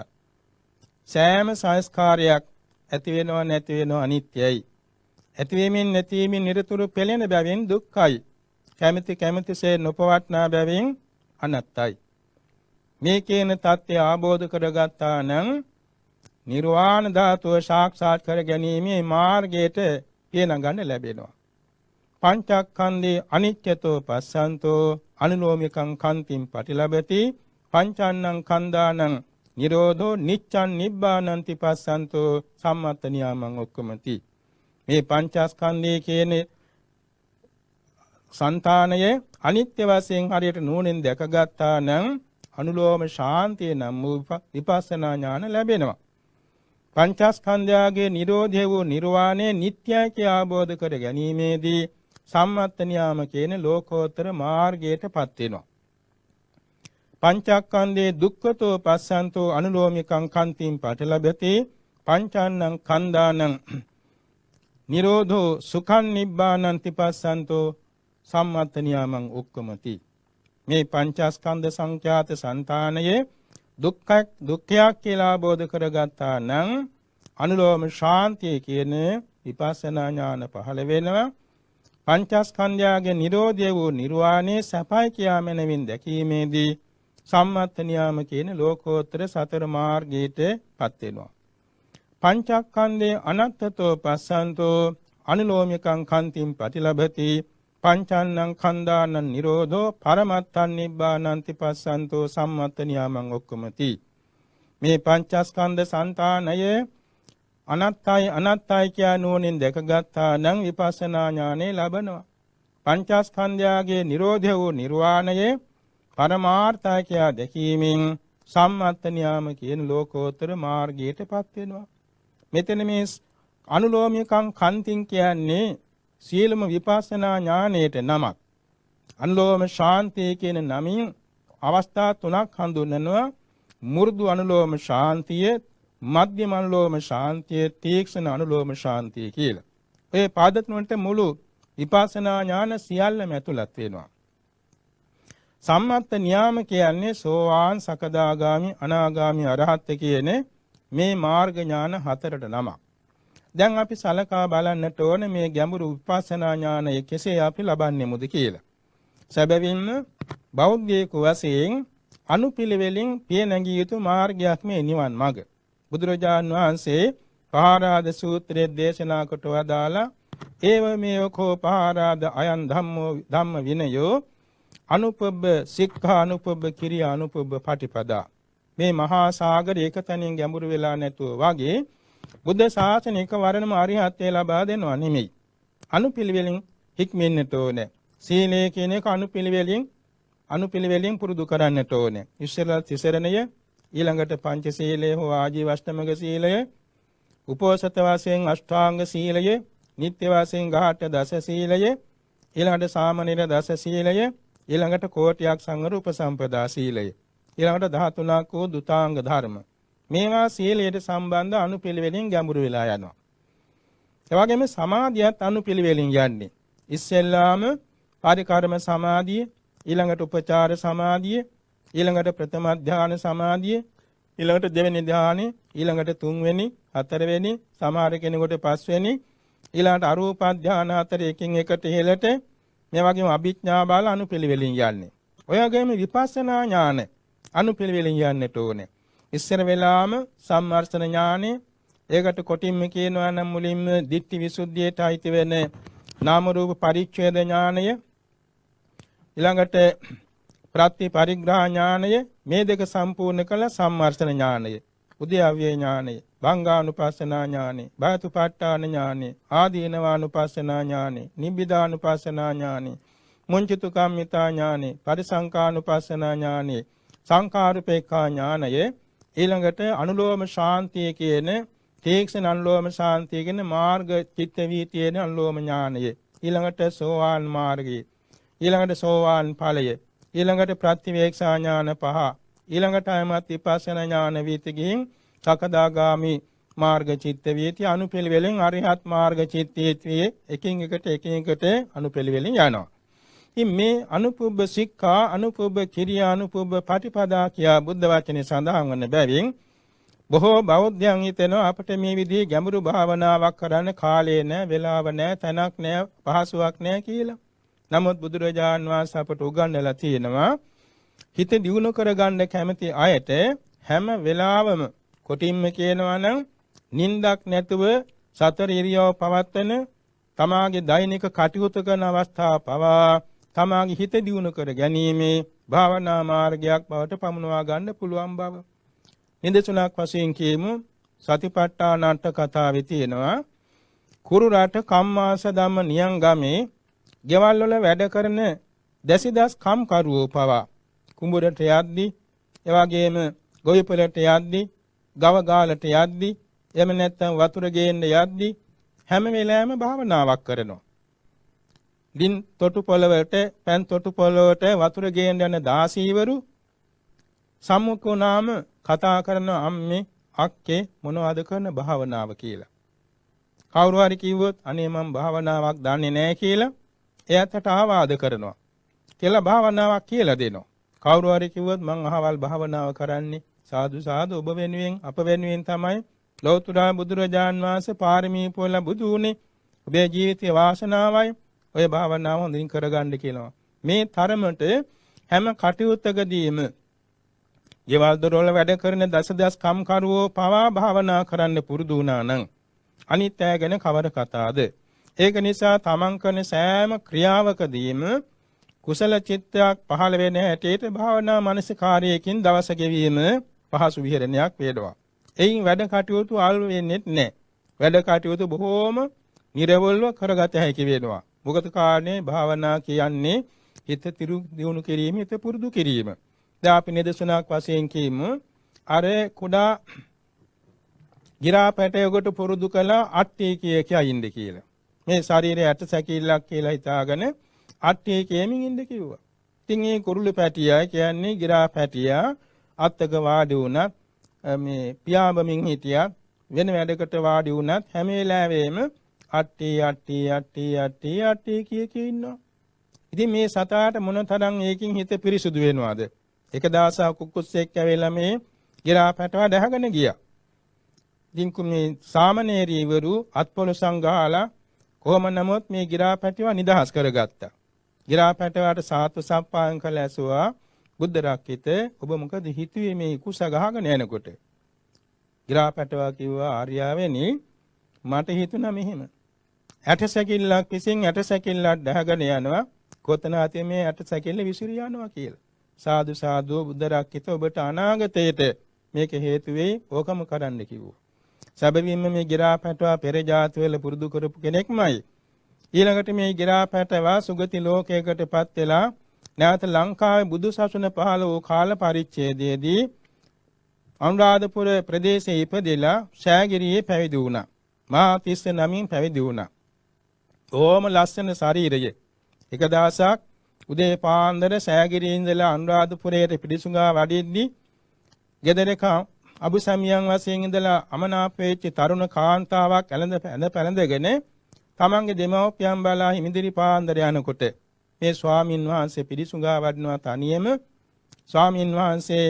සෑම සංස්කාරයක් ඇති වෙනව නැති වෙනව අනිත්‍යයි. ඇතිවීමෙන් නැතිවීමෙන් නිරතුරු පෙළෙන බැවින් දුක්ඛයි. කැමැතිසේ නොපවත්නා බැවින් අනත්තයි. මේ කියන தත්ත්වය ආબોධ කරගත්තා නම් නිර්වාණ ධාතුව සාක්ෂාත් කර ගැනීමේ මාර්ගයට පියනගන්න ලැබෙනවා. පංචස්කන්ධේ අනිත්‍යතෝ පස්සන්තෝ අනුලෝමිකං කන්තිං පටිලබති පංචාන්නං කන්දානං නිරෝධෝ නිච්ඡන් නිබ්බානන්ති පස්සන්තෝ සම්මත නියාමං ඔක්කමති. මේ පංචස්කන්ධයේ කියන්නේ సంతානයේ අනිත්‍ය වශයෙන් හරියට නුවණින් දැකගත්තා නම් අනුලෝම ශාන්තිය නම් වූ විපස්සනා ඥාන ලැබෙනවා. පංචස්කන්ධයගේ නිරෝධය වූ නිර්වාණය නිට්ටයයි කියා අවබෝධ කර ගැනීමේදී සම්මත නියාම කියන ලෝකෝත්තර මාර්ගයටපත් වෙනවා. පංචස්කන්ධේ දුක්ඛතෝ පස්සන්තෝ අනුලෝමිකං කන්තිං පටිලබති පංචාන්නං කන්දානං නිරෝධෝ සුඛං නිබ්බානන්ති පස්සන්තෝ සම්මත නියාමං උක්කමති. මේ පංචස්කන්ධ සංඛ්‍යාත సంతානයේ දුක්ඛයක් කියලා අවබෝධ කරගත්තා නම් අනුලෝම ශාන්තිය කියන විපස්සනා ඥාන පහළ වෙනවා. පංචස්කන්ධයගේ නිරෝධය වූ නිර්වාණය සපයි කියා මැනවින් දැකීමේදී සම්මත නියාම කියන ලෝකෝත්තර සතර මාර්ගයටපත් වෙනවා. පංචස්කන්ධේ අනත්තතෝ පස්සන්තෝ අනුලෝමිකං කන්තිං පටිලබති පංචාන්නං කන්දානං නිරෝධෝ පරමත්තං නිබ්බානන්ති පස්සන්තෝ සම්මත නියාමං ඔක්කමති. මේ පංචස්කන්ධ సంతානයේ අනත්තයි කියා නුවණින් දැකගත්තා නම් විපස්සනා ඥානෙ ලැබෙනවා. පංචස්කන්ධයගේ නිරෝධය වූ නිර්වාණයේ පරමාර්ථය කියා දැකීමෙන් සම්මත නියාම කියන ලෝකෝත්තර මාර්ගයටපත් වෙනවා. මෙතන මේ අනුලෝමිකං කන්තිං කියන්නේ සීලම විපස්සනා ඥානයට නමක්. අනුලෝම ශාන්තිය කියන නමින් අවස්ථා තුනක් හඳුන්වනවා. මු르දු අනුලෝම ශාන්තිය, මධ්‍යම අනුලෝම ශාන්තිය, තීක්ෂණ අනුලෝම ශාන්තිය කියලා. මේ පාද තුනට මුළු විපස්සනා ඥාන සියල්ලම ඇතුළත් වෙනවා. සම්මත නියාම කියන්නේ සෝවාන්, සකදාගාමි, අනාගාමි, අරහත් කියන මේ මාර්ග ඥාන හතරට නමක්. දැන් අපි සලකා බලන්නට ඕනේ මේ ගැඹුරු විපස්සනා ඥානය කෙසේ අපි ලබන්නේමුද කියලා. සැබවින්ම බෞද්ධයෙකු වශයෙන් අනුපිළිවෙලින් පිය නැගිය යුතු මාර්ගයක් මේ නිවන් මඟ. බුදුරජාන් වහන්සේ පහාරාද සූත්‍රයේ දේශනා කොට වදාලා ඒව මේකෝ පහාරාද අයන් ධම්ම විනයෝ අනුපබ්බ සික්ඛා අනුපබ්බ කිරියා අනුපබ්බ පටිපදා. මේ මහා සාගරය එක තැනින් ගැඹුරු වෙලා නැතුව වගේ බුද්ධ ශාසනය එකවරම අරිහත්ත්වය ලබා දෙනවා නෙමෙයි. අනුපිළිවෙලින් හික්මෙන්නට ඕනේ. සීලය කියන එක අනුපිළිවෙලින් පුරුදු කරන්නට ඕනේ. ඉස්සෙල්ලා තිසරණය, ඊළඟට පංචශීලය හෝ ආජීවශ්‍රමක සීලය, උපෝසත වශයෙන් අෂ්ටාංග සීලය, නිත්‍ය වශයෙන් ගාඨ දස සීලය, ඊළඟට සාමනීර දස සීලය, ඊළඟට කෝටියක් සංවර උපසම්පදා සීලය, ඊළඟට 13ක් වූ දුතාංග ධර්ම. මේවා සීලයට සම්බන්ධ අනුපිළිවෙලින් ගැඹුරු වෙලා යනවා. ඒ වගේම සමාධියත් අනුපිළිවෙලින් යන්නේ. ඉස්සෙල්ලාම පරිකර්ම සමාධිය, ඊළඟට උපචාර සමාධිය, ඊළඟට ප්‍රථම ධාන සමාධිය, ඊළඟට දෙවෙනි ධානය, ඊළඟට තුන්වෙනි, හතරවෙනි, සමහර කෙනෙකුට පස්වෙනි, ඊළඟට අරූප ධාන හතර එකින් එකට ඉහළට මේ වගේම අභිඥා බල අනුපිළිවෙලින් යන්නේ. ඔය වගේම විපස්සනා ඥාන අනුපිළිවෙලින් යන්නට ඕනේ. ඉස්සර වෙලාම සම්මර්ෂණ ඥානෙ, ඒකට කොටින්ම කියනවා නම් මුලින්ම ditthi visuddhiyට අයිති වෙන නාම රූප පරිච්ඡේද ඥානය, ඊළඟට ප්‍රත්‍ය පරිග්‍රහ ඥානය, මේ දෙක සම්පූර්ණ කළ සම්මර්ෂණ ඥානය, උද්‍යව්‍ය ඥානය, භංගානුපස්සනා ඥානය, බාතුපට්ඨාන ඥානය, ආදීනවානුපස්සනා ඥානය, නිබ්බිදානුපස්සනා ඥානය, මුංචිතු කම්මිතා ඥානය, පරිසංකානුපස්සනා ඥානය, සංඛාරුපේක්ඛා ඥානය, ඊළඟට අනුලෝම ශාන්තිය කියන තීක්ෂණ අනුලෝම ශාන්තිය කියන මාර්ග චිත්ත වීතියේ අනුලෝම ඥානය, ඊළඟට සෝවාන් මාර්ගය, ඊළඟට සෝවාන් ඵලය, ඊළඟට ප්‍රතිවේක්ෂා ඥාන පහ, ඊළඟට අයමත් විපස්සනා ඥාන වීතියෙන් සකදාගාමි මාර්ග චිත්ත වීති අනුපිළිවෙලින් අරිහත් මාර්ග චිත්ත වීතියේ එකින් එකට අනුපිළිවෙලින් යනවා. ඉතින් මේ අනුපුබ්බ සික්ඛා, අනුපුබ්බ කිරියා, අනුපුබ්බ පටිපදා කියා බුද්ධ වචනේ සඳහන් වන බැවින් බොහෝ බෞද්ධයන් හිතනවා අපිට මේ විදිහේ ගැඹුරු භාවනාවක් කරන්න කාලය නැහැ, වෙලාව නැහැ, තැනක් නැහැ, පහසුවක් නැහැ කියලා. නමුත් බුදුරජාන් වහන්සේ අපට උගන්වලා තියෙනවා හිත දියුණු කරගන්න කැමති අයට හැම වෙලාවම කොටින්ම කියනවා නම් නිින්දක් නැතුව සතර ඉරියව් පවත්වන තමාගේ දෛනික කටයුතු කරන අවස්ථාව පවා තමාගේ හිත දියුණු කර ගැනීමේ භාවනා මාර්ගයක් බවට පමුණවා ගන්න පුළුවන් බව. නිදසුනක් වශයෙන් කියමු සතිපට්ඨාන අට කතාවේ තියෙනවා කුරු රට කම්මාස ධම්ම නියං ගමේ ගෙවල් වල වැඩ කරන දසිදස් කම්කරුවෝ පවා කුඹුරට යද්දී එවාගෙම ගොවිපළට යද්දී ගව ගාලට යද්දී එහෙම නැත්නම් වතුර ගේන්න යද්දී හැම වෙලාවෙම භාවනාවක් කරනවා. දින් තොටු පොළවට පෑන් තොටු පොළවට වතුර ගේන්න යන දාසීවරු සම්මුඛෝනාම කතා කරන අම්මේ අක්කේ මොනවද කරන භාවනාව කියලා. කවුරු හරි කිව්වොත් අනේ මම භාවනාවක් දන්නේ නැහැ කියලා එයාට ආවාද කරනවා. කියලා භාවනාවක් කියලා දෙනවා. කවුරු හරි කිව්වොත් මං අහවල් භාවනාව කරන්නේ සාදු සාදු ඔබ වෙනුවෙන් අප වෙනුවෙන් තමයි ලෞතර බුදුරජාන් වහන්සේ පාරමී පුරලා බුදු වුණේ. ඔබේ ජීවිතයේ වාසනාවයි ඔය භාවනාව හොඳින් කරගන්න කියනවා. මේ තරමට හැම කටයුත්තකදීම ගෙවල් දොරවල වැඩ කරන දසදස් කම්කරුවෝ පවා භාවනා කරන්න පුරුදු වුණා නම් අනිත් අය ගැන කවර කතාවද? ඒක නිසා තමන් කරන සෑම ක්‍රියාවකදීම කුසල චිත්තයක් පහළ වෙන හැටියට භාවනා මානසිකාරයකින් දවස ගෙවීම පහසු විහෙරණයක් වේදවා. එයින් වැඩ කටයුතු අල්ව වෙන්නේ නැහැ. වැඩ කටයුතු බොහෝම නිර්වලව කරගත හැකි වෙනවා. මොකද කාරණේ භාවනා කියන්නේ හිත දියුණු කිරීම, හිත පුරුදු කිරීම. දැන් අපි නිදසුනක් වශයෙන් කියමු අර කුඩා ගිරාපැටයකට පුරුදු කළා අට්ටි කිය ඉන්න කියලා. මේ ශරීරයේ ඇට සැකිල්ලක් කියලා හිතාගෙන අට්ටි කියමින් ඉන්න කිව්වා. ඉතින් මේ කුරුළු පැටියා කියන්නේ ගිරාපැටියා අත්තක වාඩි වුණත් මේ පියාඹමින් හිටියත් වෙන වැඩකට වාඩි වුණත් හැම වෙලාවෙම අට්ටි අට්ටි අට්ටි අට්ටි අට්ටි කිය ඉන්නවා. ඉතින් මේ සතාට මොනතරම් ඒකින් හිත පිරිසුදු වෙනවද? එක දවසක් කුකුස්සෙක් ඇවිල්ලා මේ ගිරාපැටවා දැහගෙන ගියා. ඉතින් මේ සාමණේරීවරු අත්පොළසන් ගහලා කොහොම නමුත් මේ ගිරාපැටවා නිදහස් කරගත්තා. ගිරාපැටවාට සාත්ව සම්පායන් කළ ඇසුවා බුද්ධ රක්කිත ඔබ මොකද හිතුවේ මේ කුස ගහගෙන යනකොට? ගිරාපැටවා කිව්වා ආර්යාවෙනි මට හිතුණා මෙහෙම. ඇට සැකිල්ලක් විසින් ඇට සැකිල්ලක් දැහගෙන යනවා කොතන ඇති මේ ඇට සැකිල්ල විසිරී යනවා කියලා. සාදු සාදු බුද්ධ රක්කිත ඔබට අනාගතයේට මේක හේතු වෙයි ඕකම කරන්න කිව්වා. සැබවින්ම මේ ගිරාපැටවා පෙර ජාතිවල පුරුදු කරපු කෙනෙක්මයි. ඊළඟට මේ ගිරාපැටවා සුගති ලෝකයකටපත් වෙලා නැවත ලංකාවේ බුදු සසුන පහළ වූ කාල පරිච්ඡේදයේදී අනුරාධපුර ප්‍රදේශයේ ඉපදෙලා ශාගිරියේ පැවිදි වුණා. මහා තිස්ස නමින් පැවිදි වුණා. ඕම ලස්සන ශරීරය. එක දවසක් උදේ පාන්දර ශාගිරියේ ඉඳලා අනුරාධපුරයට පිටිසුඟා වඩිද්දී ගෙදරක අබුසමියන් වශයෙන් ඉඳලා අමනාප වෙච්ච තරුණ කාන්තාවක් පැලඳගෙන තමන්ගේ දෙමව්පියන් බලා හිමිදිරි පාන්දර යනකොට මේ ස්වාමින් වහන්සේ පිටිසුඟා වඩනවා තනියම. ස්වාමින් වහන්සේ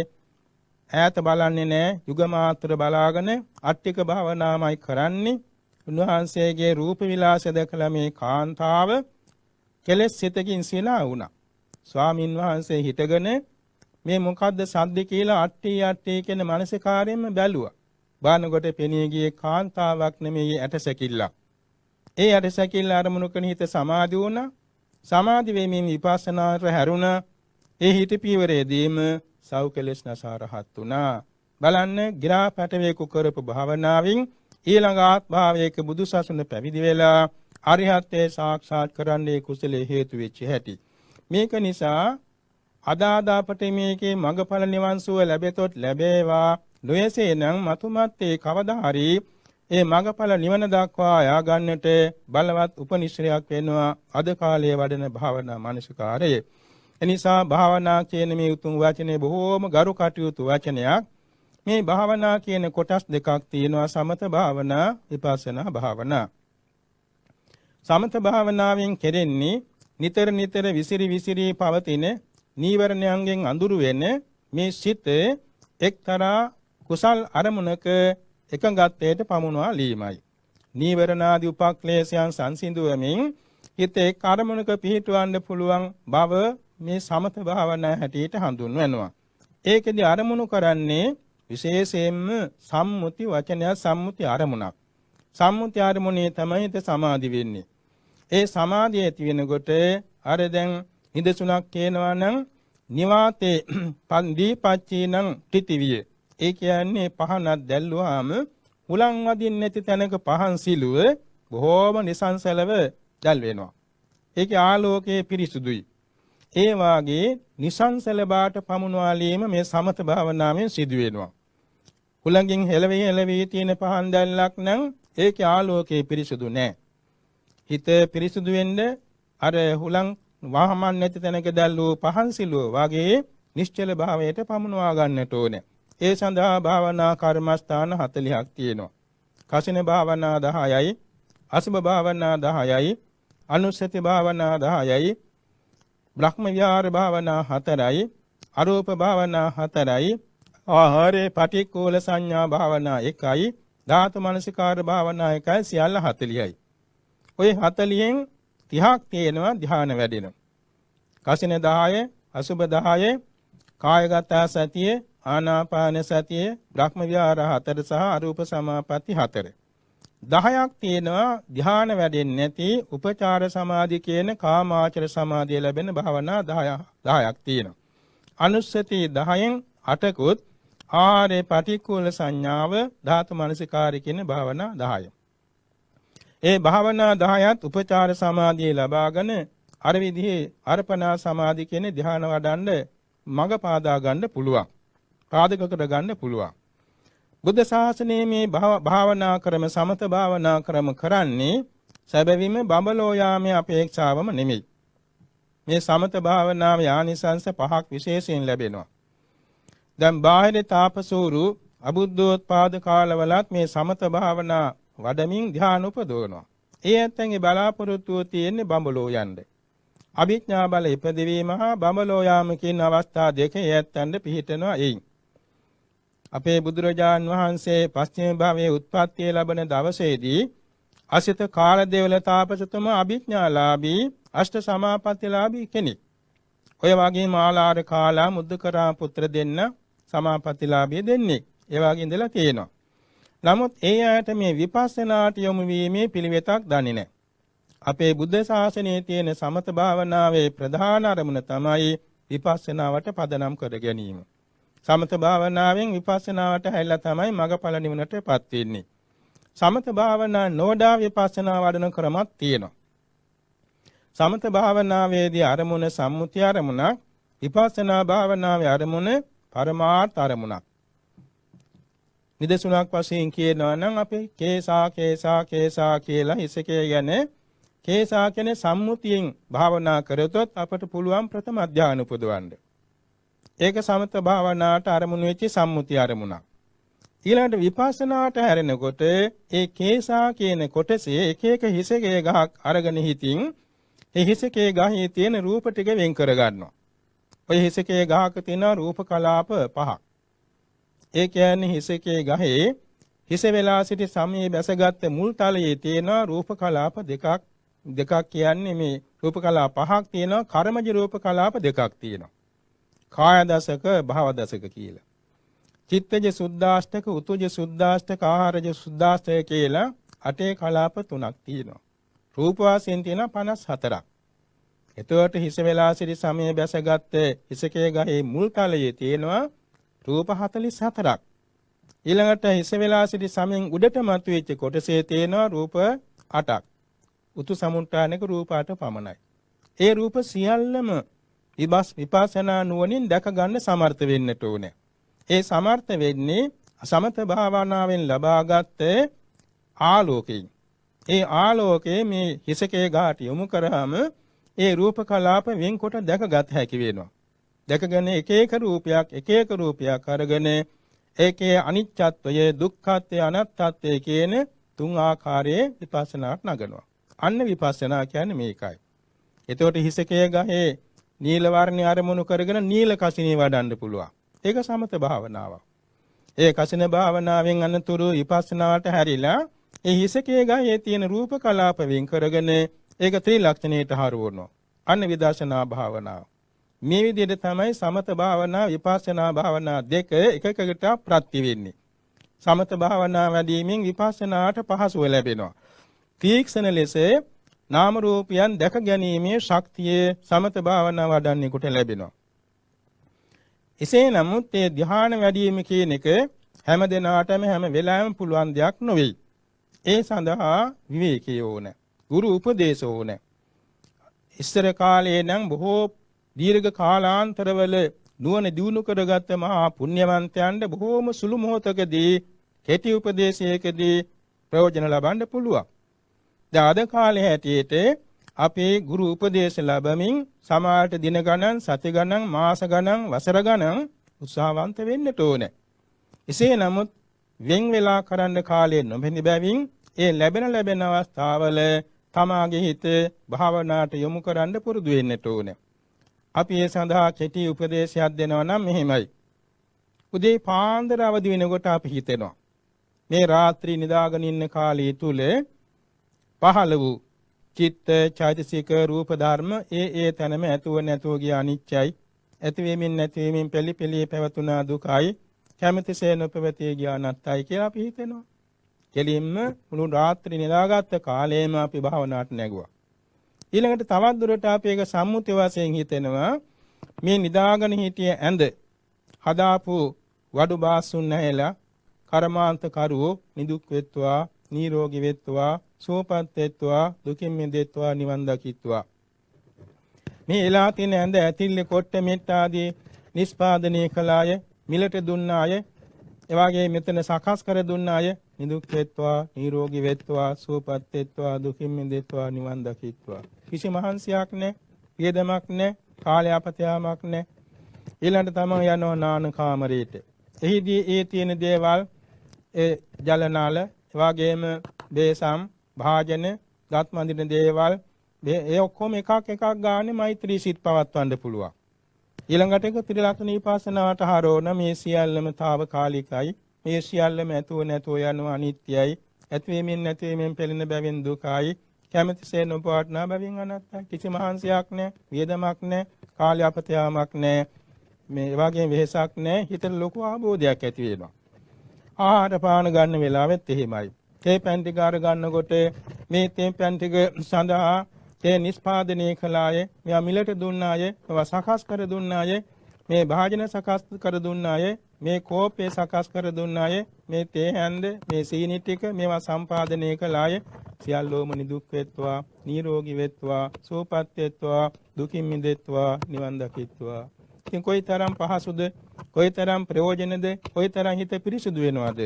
ඈත බලන්නේ නැහැ, යුග මාත්‍ර බලාගෙන අට්ටික භාවනාමයි කරන්නේ. උන්වහන්සේගේ රූප විලාසය දැකලා මේ කාන්තාව කෙලෙස් සිතකින් සිනා වුණා. ස්වාමින් වහන්සේ හිටගෙන මේ මොකද්ද සද්ද කියලා අට්ටි කියන මානසිකාරයෙන්ම බැලුවා. බානකොට පෙනී ගියේ කාන්තාවක් නෙමෙයි ඇටසැකිල්ලක්. ඒ ඇටසැකිල්ල අරමුණු කරන හිත සමාධි වුණා. සමාධි වෙමින් විපස්සනාට හැරුණා. ඒ හිත පීවරයේදීම සව් කෙලෙස් නසාරහත් වුණා. බලන්න ගිරාපැටවේකු කරපු භාවනාවෙන් ඊළඟ ආත්භාවයක බුදුසසුන පැවිදි වෙලා අරිහත්ත්වයේ සාක්ෂාත් කරන්නේ කුසලයේ හේතු වෙච්ච හැටි. මේක නිසා අදාද අපට මේකේ මඟඵල නිවන් සුව ලැබෙතොත් ලැබේවා. නොයසේනම් මතුමත්තේ කවදා හරි ඒ මඟඵල නිවන දක්වා යා ගන්නට බලවත් උපනිශ්‍රයක් වෙනවා අද කාලයේ වඩන භාවනා මානසිකාරය. එනිසා භාවනා කියන මේ උතුම් වචනේ බොහෝම ගරු කටයුතු වචනයක්. මේ භාවනා කියන කොටස් දෙකක් තියෙනවා, සමත භාවනා, විපස්සනා භාවනා. සමත භාවනාවෙන් කෙරෙන්නේ නිතර නිතර විසිරි පවතින නීවරණයන්ගෙන් අඳුරු වෙන මේ සිත එක්තරා කුසල් අරමුණක එකඟත්වයට පමුණවා ලීමයි. නීවරණාදී උපක්ලේශයන් සංසිඳුවමින් හිත එක් අරමුණක පිහිටවන්න පුළුවන් බව මේ සමත භාවනා හැටියට හඳුන්වනවා. ඒකෙදි අරමුණු කරන්නේ විශේෂයෙන්ම සම්මුති වචනය, සම්මුති අරමුණක්. සම්මුති අරමුණේ තමයි හිත සමාධි වෙන්නේ. ඒ සමාධිය ඇති වෙනකොට අර දැන් නිදසුනක් කියනවා නම් නිවාතේ පන්දීපච්චීනං තිතිවිය. ඒ කියන්නේ පහනක් දැල්ලුවාම හුලං වදින්න නැති තැනක පහන් සිලුව බොහෝම නිසංසලව දැල් වෙනවා. ඒකේ ආලෝකයේ පිරිසුදුයි. ඒ වාගේ නිසංසල බාට පමුණවාලීම මේ සමත භාවනාවෙන් සිදු වෙනවා. හුලඟින් හෙලවි තියෙන පහන් දැල්ලක් නම් ඒකේ ආලෝකයේ පිරිසුදු නැහැ. හිත පිරිසුදු වෙන්න අර හුලං වහමන් නැති තැනක දැල්වූ පහන් සිලුව වාගේ නිශ්චල භාවයට පමුණවා ගන්නට ඕනේ. ඒ සඳහා භාවනා කර්මස්ථාන 40ක් තියෙනවා. කසින භාවනා 10යි, අසුභ භාවනා 10යි, අනුස්සති භාවනා 10යි, බ්‍රහ්ම විහාර භාවනා 4යි, අරූප භාවනා 4යි, ආහාරේ පටික්කුල සංඥා භාවනා 1යි, ධාතු මනසිකාර භාවනා 1යි, සියල්ල 40යි. ඔය 40න් 30ක් තියෙනවා ධ්‍යාන වැඩෙන. කසින 10, අසුභ 10, කායගත සතිය, ආනාපාන සතිය, බ්‍රහ්ම විහාර 4 සහ අරූප සමාපatti 4. 10ක් තියෙනවා ධ්‍යාන වැඩෙන්නේ නැති උපචාර සමාධි කියන කාමාචර සමාධිය ලැබෙන භාවනා 10ක් තියෙනවා. අනුස්සති 10න් 8කුත් ආරේ පටික්කුල සංඥාව ධාතු මනසිකාරය කියන භාවනා 10. ඒ භාවනා 10ත් උපචාර සමාධිය ලබාගෙන අර විදිහේ අර්පණා සමාධි කියන ධ්‍යාන වඩන්න මඟ පාදා ගන්න පුළුවන්. පාදක කර ගන්න පුළුවන්. බුද්ධ ශාසනයේ මේ භාවනා ක්‍රම සමත භාවනා ක්‍රම කරන්නේ සැබවින්ම බඹලෝ යාමේ අපේක්ෂාවම නෙමෙයි. මේ සමත භාවනාවේ ආනිසංස 5ක් විශේෂයෙන් ලැබෙනවා. දැන් බාහිර තාපසූරු අබුද්ධෝත්පාද කාලවලත් මේ සමත භාවනා වඩමින් ධ්‍යාන උපදවනවා. ඒ ඇත්තන්ගේ බලාපොරොත්තුව තියෙන්නේ බඹලෝ යන්න. අභිඥා බල ඉපදවීම හා බඹලෝ යාම කියන අවස්ථා දෙක ඒ ඇත්තන්ට පිහිටනවා එයින්. අපේ බුදුරජාන් වහන්සේ පස්චිම භවයේ උත්පත්තිය ලැබෙන දවසේදී අසිත කාලදේවල තාපසතුමා අභිඥාලාභී අෂ්ට සමාපත්තිලාභී කෙනෙක්. ඔය වගේ මාලාර කාලා මුද්දකරා පුත්‍ර දෙන්න සමාපත්තිලාභී දෙන්නේ. ඒ වගේ ඉඳලා තියෙනවා. නමුත් ඒ අයට මේ විපස්සනාට යොමු වීමේ පිළිවෙතක් දන්නේ නැහැ. අපේ බුද්ධ ශාසනයේ තියෙන සමත භාවනාවේ ප්‍රධාන අරමුණ තමයි විපස්සනාවට පදනම් කර ගැනීම. සමත භාවනාවෙන් විපස්සනාවට හැරිලා තමයි මගඵල නිවනටපත් වෙන්නේ. සමත භාවනා නොවඩා විපස්සනා වඩන ක්‍රමයක් තියෙනවා. සමත භාවනාවේදී අරමුණ සම්මුති අරමුණක්, විපස්සනා භාවනාවේ අරමුණ පරමාර්ථ අරමුණක්. නිදසුණක් වශයෙන් කියනවා නම් අපි කේසා කියලා හිසකේ ගැන කේසා කියන සම්මුතියෙන් භාවනා කරතොත් අපට පුළුවන් ප්‍රථම අධ්‍යාන උපදවන්න. ඒක සමත භාවනාවට අරමුණු වෙච්ච සම්මුති අරමුණක්. ඊළඟට විපස්සනාට හැරෙනකොට ඒ කේසා කියන කොටසේ එක එක හිසකේ ගහක් අරගෙන හිතින් ඒ හිසකේ ගහේ තියෙන රූප ටික වෙන් කර ගන්නවා. ඔය හිසකේ ගහක තියෙන රූප කලාප 5ක්. ඒ කියන්නේ හිසකේ ගහේ හිස වෙලා සිටි සමයේ බැසගත් මුල් තලයේ තියෙන රූප කලාප දෙකක් කියන්නේ මේ රූප කලාප 5ක් තියෙනවා. කර්මජ රූප කලාප දෙකක් තියෙනවා. කාය දසක භව දසක කියලා. චිත්තජ සුද්ධාෂ්ටක, උතුජ සුද්ධාෂ්ටක, ආහාරජ සුද්ධාෂ්ටක කියලා අටේ කලාප 3ක් තියෙනවා. රූප වාසයෙන් තියෙන 54ක්. එතකොට හිස වෙලා සිටි සමයේ බැසගත් හිසකේ ගහේ මුල් තලයේ තියෙනවා රූප 44ක්. ඊළඟට හිස වෙලා සිටි සමෙන් උඩට මතුවෙච්ච කොටසේ තියෙනවා රූප 8ක්. උතු සමුට්ටානක රූප 8 පමණයි. ඒ රූප සියල්ලම විපස්සනා නුවණින් දැක ගන්න සමර්ථ වෙන්නට ඕනේ. ඒ සමර්ථ වෙන්නේ සමත භාවනාවෙන් ලබාගත් ආලෝකයෙන්. ඒ ආලෝකයේ මේ හිසකේ ගාට යොමු කරාම ඒ රූප කලාප වෙන්කොට දැකගත හැකි වෙනවා. දැකගෙන එක එක රූපයක් අරගෙන ඒකේ අනිත්‍යත්වය, දුක්ඛත්වය, අනාත්මත්වය කියන තුන් ආකාරයේ විපස්සනාට නගනවා. අන්න විපස්සනා කියන්නේ මේකයි. එතකොට හිසකේ ගහේ නීල වර්ණය අරමුණු කරගෙන නීල කසිනිය වඩන්න පුළුවන්. ඒක සමත භාවනාවක්. ඒ කසින භාවනාවෙන් අනතුරු විපස්සනාවට හැරිලා ඒ හිසකේ ගහේ තියෙන රූප කලාප වෙන් කරගෙන ඒක ත්‍රිලක්ෂණයට හරවනවා. අන්න විදර්ශනා භාවනාව. මේ විදිහට තමයි සමත භාවනා විපස්සනා භාවනා දෙක එකකට ප්‍රත්‍ය වෙන්නේ. සමත භාවනා වැඩිමින් විපස්සනාට පහසුව ලැබෙනවා. තීක්ෂණ ලෙස නාම රූපයන් දැක ගැනීමේ ශක්තිය සමත භාවනා වඩන්නෙකුට ලැබෙනවා. එසේ නමුත් මේ ධ්‍යාන වැඩි වීම කියන එක හැම දිනාටම හැම වෙලාවෙම පුළුවන් දෙයක් නොවේ. ඒ සඳහා විවේකී ඕන. ගුරු උපදේශ ඕන. ඉස්සර කාලේ නම් බොහෝ දීර්ඝ කාලාන්තරවල නුවණ දියුණු කරගත්ත මහා පුණ්‍යවන්තයන්ට බොහෝම සුළු මොහොතකදී කෙටි උපදේශයකදී ප්‍රයෝජන ලබන්න පුළුවන්. දැන් අද කාලේ හැටියට අපේ ගුරු උපදේශ ලැබමින් සමාජයට දින ගණන්, සති ගණන්, මාස ගණන්, වසර ගණන් උත්සාහවන්ත වෙන්නට ඕනේ. එසේ නමුත් වෙන් වෙලා කරන්න කාලය නොබැඳි බැවින් ඒ ලැබෙන අවස්ථාවල තමාගේ හිත භාවනාවට යොමු කරන්න පුරුදු වෙන්නට ඕනේ. අපි ඒ සඳහා කෙටි උපදේශයක් දෙනවා නම් මෙහෙමයි. උදේ පාන්දර අවදි වෙනකොට අපි හිතෙනවා මේ රාත්‍රී නිදාගෙන ඉන්න කාලය තුල පහළ වූ චිත්ත චෛතසික රූප ධර්ම ඒ තැනම ඇතුව නැතුව ගිය අනිත්‍යයි, ඇති වෙමින් නැති වෙමින් පෙළි පැවතුනා දුකයි, කැමැතිසේ නොපැවතී ගිය අනත්තයි කියලා අපි හිතෙනවා. කෙලින්ම මුළු රාත්‍රී නිදාගත්ත කාලයේම අපි භාවනාවට නැගුවා. ඊළඟට තවත් දුරට අපි ඒක සම්මුති වශයෙන් හිතෙනවා මේ නිදාගෙන හිටිය ඇඳ හදාපු වඩු බාසුන් නැහැලා කර්මාන්ත කරවෝ නිදුක් වෙත්වා, නිරෝගී වෙත්වා, සුවපත් වෙත්වා, දුකින් මිදෙත්වා, නිවන් දකිත්වා. මේ එලා තියෙන ඇඳ ඇතිල්ල කොට මෙට්ට ආදී නිස්පාදනය කළාය, මිලට දුන්නාය, එවාගේ මෙතන සකස් කර දුන්නාය, නිදුක් වෙත්වා, නිරෝගී වෙත්වා, සුවපත් වෙත්වා, දුකින් මිදෙත්වා, නිවන් දකිත්වා. කිසි මහන්සියක් නැහැ, පියදමක් නැහැ, කාලයාපතයාමක් නැහැ. ඊළඟට තමයි යනවා නාන කාමරේට. එහිදී ඒ තියෙන දේවල් ඒ ජලනාල, එවාගේම බේසම්, භාජන, දත් මඳින දේවල් ඒ ඔක්කොම එකක් ගානේ මෛත්‍රී සිත් පවත්වන්න පුළුවන්. ඊළඟට එක ත්‍රිලක්ෂණ විපස්සනාවට හරවන මේ සියල්ලම తాවකාලිකයි. මේ සියල්ලම ඇතුව නැතුව යනවා අනිත්‍යයි. ඇතිවීමෙන් නැතිවීමෙන් පෙළෙන බැවින් දුකයි. කැමැතිසේ නොපවත්නා බැවින් අනත්තයි. කිසි මහන්සියක් නැහැ, වියදමක් නැහැ, කාලයාපතයාමක් නැහැ. මේ වගේ වෙහසක් නැහැ. හිතට ලොකු ආબોධයක් ඇති වෙනවා. ආහාර පාන ගන්න වෙලාවෙත් එහෙමයි. තේ පැන් ටික අර ගන්නකොට මේ තේ පැන් ටික සඳහා තේ නිස්පාදනය කළාය, මෙයා මිලට දුන්නාය, ඒවා සකස් කර දුන්නාය, මේ භාජන සකස් කර දුන්නාය, මේ කෝපේ සකස් කර දුන්නාය, මේ තේ හැන්ද, මේ සීනි ටික මේවා සම්පාදනය කළාය. සියල්ලෝම නිදුක් වෙත්වා, නිරෝගී වෙත්වා, සුවපත් වෙත්වා, දුකින් මිදෙත්වා, නිවන් දකිත්වා. ඉතින් කොයිතරම් පහසුද, කොයිතරම් ප්‍රයෝජනද, කොයිතරම් හිත පිරිසුදු වෙනවද?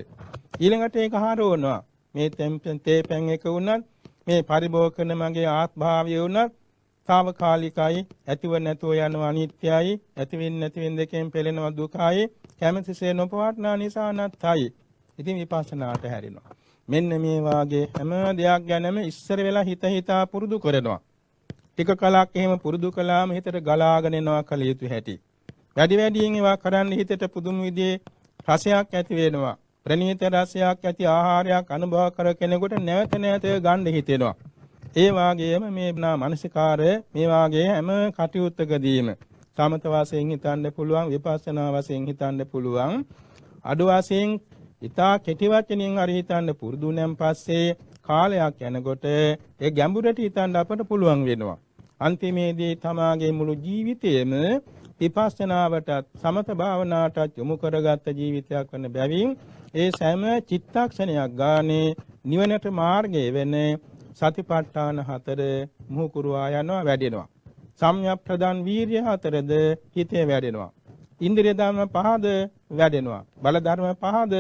ඊළඟට ඒක හරවනවා. මේ තේ පැන් එක වුණත්, මේ පරිභෝග කරන මගේ ආත්භාවය වුණත් తాවකාලිකයි, ඇතිව නැතුව යනවා අනිත්‍යයි, ඇතිවෙන් නැතිවෙන් දෙකෙන් පෙළෙනවා දුකයි, කැමැතිසේ නොපවත්නා නිසා අනත්තයි. ඉතින් විපස්සනාට හැරෙනවා. මෙන්න මේ වාගේ හැම දෙයක් ගැනම ඉස්සර වෙලා හිතා පුරුදු කරනවා. ටික කලක් එහෙම පුරුදු කළාම හිතට ගලාගෙන එනවා කල යුතු හැටි. වැඩියෙන් ඒවා කරන්න හිතට පුදුම විදිහේ රසයක් ඇති වෙනවා. ප්‍රණීත රසයක් ඇති ආහාරයක් අනුභව කර කෙනෙකුට නැවත ගන්න හිතෙනවා. ඒ වාගේම මේ මානසිකාරය මේ වාගේ හැම කටයුත්තකදීම සමත වශයෙන් හිතන්න පුළුවන්, විපස්සනා වශයෙන් හිතන්න පුළුවන්. අඩු වශයෙන් ඊතා කෙටි වචනින් හරි හිතන්න පුරුදු නම් පස්සේ කාලයක් යනකොට ඒ ගැඹුරට හිතන්න අපට පුළුවන් වෙනවා. අන්තිමේදී තමාගේ මුළු ජීවිතයේම විපස්සනාවට සමත භාවනාවට යොමු කරගත් ජීවිතයක් වන බැවින් ඒ සෑම චිත්තක්ෂණයක් ගානේ නිවනට මාර්ගය වෙන සතිපට්ඨාන 4 මුහුකුරවා යනවා, වැඩෙනවා. සම්‍යක් ප්‍රදාන් වීර්ය 4ද හිතේ වැඩෙනවා. ඉන්ද්‍රිය ධර්ම 5ද වැඩෙනවා. බල ධර්ම 5ද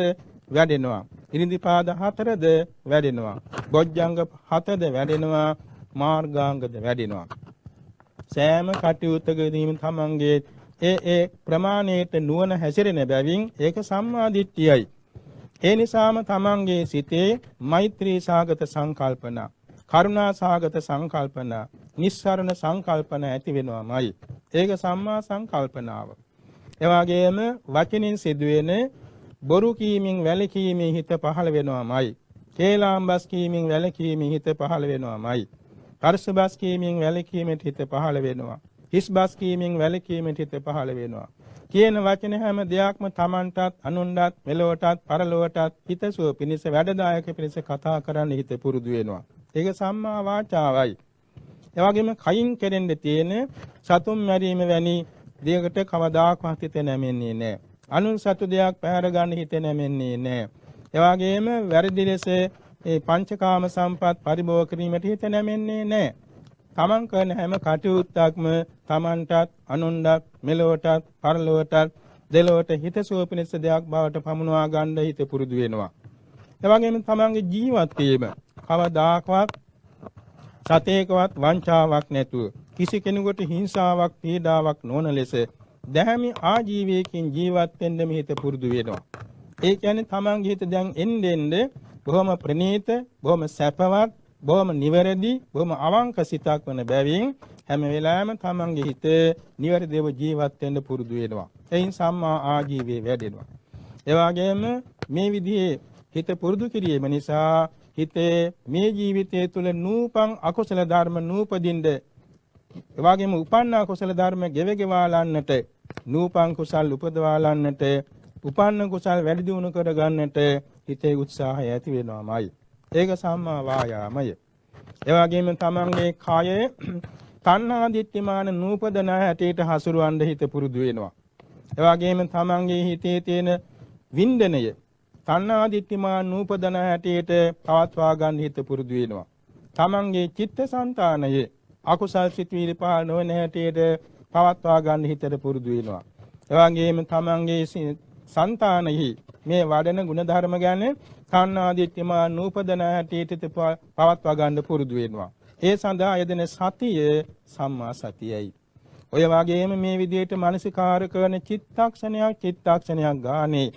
වැඩෙනවා. ඉරිදීපාද 4ද වැඩෙනවා. බොජ්ජංග 7ද වැඩෙනවා. මාර්ගාංගද වැඩෙනවා. සෑම කටයුත්තකදීම තමන්ගේ ඒ ප්‍රමාණයට නුවණ හැසිරෙන බැවින් ඒක සම්මා දිට්ඨියයි. ඒ නිසාම තමන්ගේ සිතේ මෛත්‍රී සාගත සංකල්පන, කරුණා සාගත සංකල්පන, නිස්සරණ සංකල්පන ඇති වෙනවාමයි. ඒක සම්මා සංකල්පනාව. එවාගේම වචනින් සිදුවෙන බොරු කීමෙන් වැළකීමේ හිත පහළ වෙනවාමයි. කේලාම්බස් කීමෙන් වැළකීමේ හිත පහළ වෙනවාමයි. පරසබස් කීමෙන් වැළකීමේ හිත පහළ වෙනවා. හිස්බස් කීමෙන් වැළකීමේ හිත පහළ වෙනවා. කියන වචන හැම දෙයක්ම Tamanටත්, අනුන්ටත්, මෙලොවටත්, පරලොවටත් හිතසුව පිණිස වැඩදායක පිණිස කතා කරන්න හිත පුරුදු වෙනවා. ඒක සම්මා වාචාවයි. එවැගේම කයින් කෙරෙන්න තියෙන සතුම් මැරීම වැනි දෙයකට කවදාකවත් හිත නැමෙන්නේ නැහැ. අනුන් සතු දෙයක් පැහැර ගන්න හිත නැමෙන්නේ නැහැ. ඒ වගේම වැරදි ලෙස මේ පංචකාම සම්පත් පරිභෝග කිරීමට හිත නැමෙන්නේ නැහැ. තමන් කරන හැම කටයුත්තක්ම තමන්ටත් අනුන්ටත් මෙලොවටත් පරලොවටත් දෙලොවට හිතසුව පිණිස දෙයක් බවට පමුණවා ගන්න හිත පුරුදු වෙනවා. ඒ වගේම තමන්ගේ ජීවත් වීම කවදාකවත් සතේකවත් වංචාවක් නැතුව කිසි කෙනෙකුට හිංසාවක් පීඩාවක් නොවන ලෙස දැහැමි ආජීවයකින් ජීවත් වෙන්න හිත පුරුදු වෙනවා. ඒ කියන්නේ තමන්ගේ හිත දැන් එන්නේ බොහොම ප්‍රණීත, බොහොම සැපවත්, බොහොම නිවැරදි, බොහොම අවංක සිතක් වන බැවින් හැම වෙලාවෙම තමන්ගේ හිත නිවැරදිව ජීවත් වෙන්න පුරුදු වෙනවා. එයින් සම්මා ආජීවය වැඩෙනවා. ඒ වගේම මේ විදිහේ හිත පුරුදු කිරීම නිසා හිතේ මේ ජීවිතය තුළ නූපන් අකුසල ධර්ම නූපදින්න, ඒ වගේම උපන්න අකුසල ධර්ම ගෙවගෙවාලන්නට, නූපන් කුසල් උපදවාලන්නට, උපන්න කුසල් වැඩි දියුණු කර ගන්නට හිතේ උත්සාහය ඇති වෙනවාමයි. ඒක සම්මා වායාමය. ඒ වගේම තමන්ගේ කායයේ තණ්හා දිට්ඨිමාන නූපදන හැටියට හසුරවන්න හිත පුරුදු වෙනවා. ඒ වගේම තමන්ගේ හිතේ තියෙන වින්දනය තණ්හා දිට්ඨිමාන නූපදන හැටියට පවත්වා ගන්න හිත පුරුදු වෙනවා. තමන්ගේ චිත්තසංතානයේ අකුසල් සිතුවිලි පහළ නොවන හැටියට පවත්වා ගන්න හිතට පුරුදු වෙනවා. ඒ වගේම තමන්ගේ සංතානෙහි මේ වඩන ගුණධර්ම ගැන තණ්හා දිට්ඨිමාන නූපදන හැටියට පවත්වා ගන්න පුරුදු වෙනවා. ඒ සඳහා යෙදෙන සතිය සම්මා සතියයි. ඔය වගේම මේ විදිහට මානසිකාර කරන චිත්තක්ෂණයක් ගානේ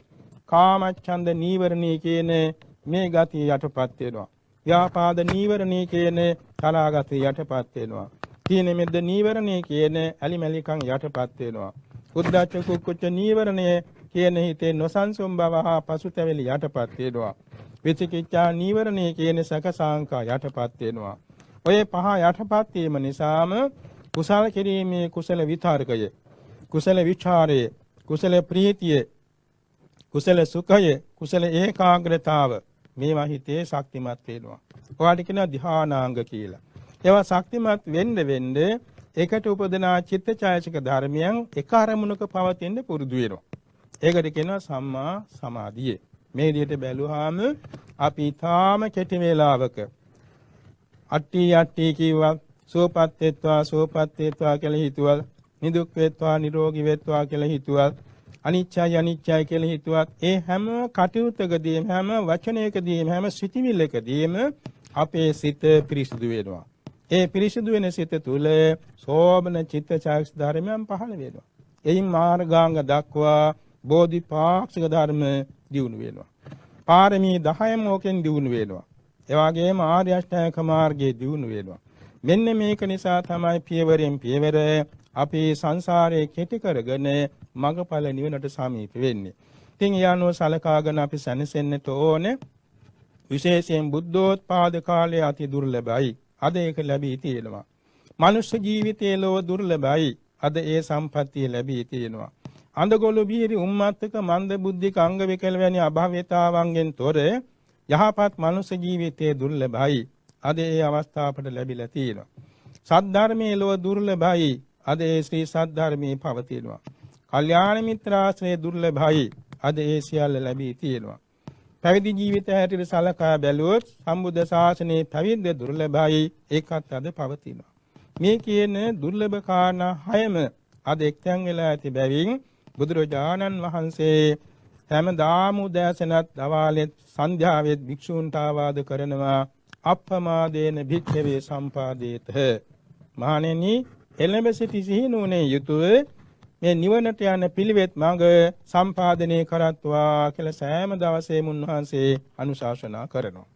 කාමච්ඡන්ද නීවරණී කියන මේ ගතිය යටපත් වෙනවා. ව්‍යාපාද නීවරණී කියන තරහගතිය යටපත් වෙනවා. තීන මිද්ද නීවරණී කියන ඇලිමැලිකම් යටපත් වෙනවා. උද්ධච්ච කුක්කුච්ච නීවරණය කියන හිතේ නොසන්සුන් බව හා පසුතැවිලි යටපත් වෙනවා. විචිකිච්ඡා නීවරණී කියන සකසාංකා යටපත් වෙනවා. ඔය පහ යටපත් වීම නිසාම කුසල කිරීමේ කුසල විතරකය, කුසල විචාරය, කුසල ප්‍රීතිය, කුසල සුඛය, කුසල ඒකාග්‍රතාව මේවා හිතේ ශක්තිමත් වෙනවා. ඔයාලට කියනවා ධානාංග කියලා. ඒවා ශක්තිමත් වෙන්න එකට උපදනා චිත්තචෛතසික ධර්මයන් එක අරමුණක පවතින්න පුරුදු වෙනවා. ඒකට කියනවා සම්මා සමාධිය. මේ විදිහට බැලුවාම අපි තාම කෙටි වේලාවක අට්ටි කිව්වා, සෝපත් වේත්වා කියලා හිතුවා, නිදුක් වේත්වා නිරෝගී වේත්වා කියලා හිතුවා, අනිච්චයි කියලා හිතුවත් ඒ හැම කටයුත්තකදීම, හැම වචනයකදීම, හැම සිතිවිල්ලකදීම අපේ සිත පිරිසිදු වෙනවා. ඒ පිරිසිදු වෙන සිත තුළ සෝබන චිත්තචෛතසික ධර්මයන් පහළ වෙනවා. එයින් මාර්ගාංග දක්වා බෝධිපාක්ෂික ධර්ම දියුණු වෙනවා. පාරමී 10ම ඕකෙන් දියුණු වෙනවා. ඒ වගේම ආර්ය අෂ්ටාංග මාර්ගයේ දියුණු වෙනවා. මෙන්න මේක නිසා තමයි පියවරෙන් පියවර අපි සංසාරයේ කෙටි කරගෙන මඟඵල නිවනට සමීප වෙන්නේ. ඉතින් යano සලකාගෙන අපි සැනසෙන්නට ඕනේ. විශේෂයෙන් බුද්ධෝත්පාද කාලයේ අති දුර්ලභයි. අද ඒක ලැබී තියෙනවා. මනුෂ්‍ය ජීවිතයේ ලෝ දුර්ලභයි. අද ඒ සම්පත්තිය ලැබී තියෙනවා. අඳගොළු බීරි උම්මත්තක මන්ද බුද්ධික අංග විකල වැනි අභාව්‍යතාවන්ගෙන් තොර යහපත් මනුෂ්‍ය ජීවිතයේ දුර්ලභයි. අද ඒ අවස්ථාව අපට ලැබිලා තියෙනවා. සද්ධර්මයේ ලෝ දුර්ලභයි. අද ඒ ශ්‍රී සද්ධර්මයේ පවතිනවා. කල්යාණ මිත්‍රාශ්‍රය දුර්ලභයි. අද ඒ සියල්ල ලැබී තියෙනවා. පැවිදි ජීවිතය හැටියට සලකා බැලුවොත් සම්බුද්ධ ශාසනයේ පැවිද්ද දුර්ලභයි. ඒකත් අද පවතිනවා. මේ කියන දුර්ලභ කාරණා 6ම අද එක්තැන් වෙලා ඇති බැවින් බුදුරජාණන් වහන්සේ හැමදාම උදෑසනත් දවාලෙත් සන්ධ්‍යාවෙත් භික්ෂූන්ට ආවාද කරනවා අප්පමාදේන භික්ඛවේ සම්පාදේත. මහණෙනි, එළඹ සිටි සිහිනුවනේ යුතුව මේ නිවනට යන පිළිවෙත් මඟ සම්පාදනය කරත්වා කියලා සෑම දවසේම උන්වහන්සේ අනුශාසනා කරනවා.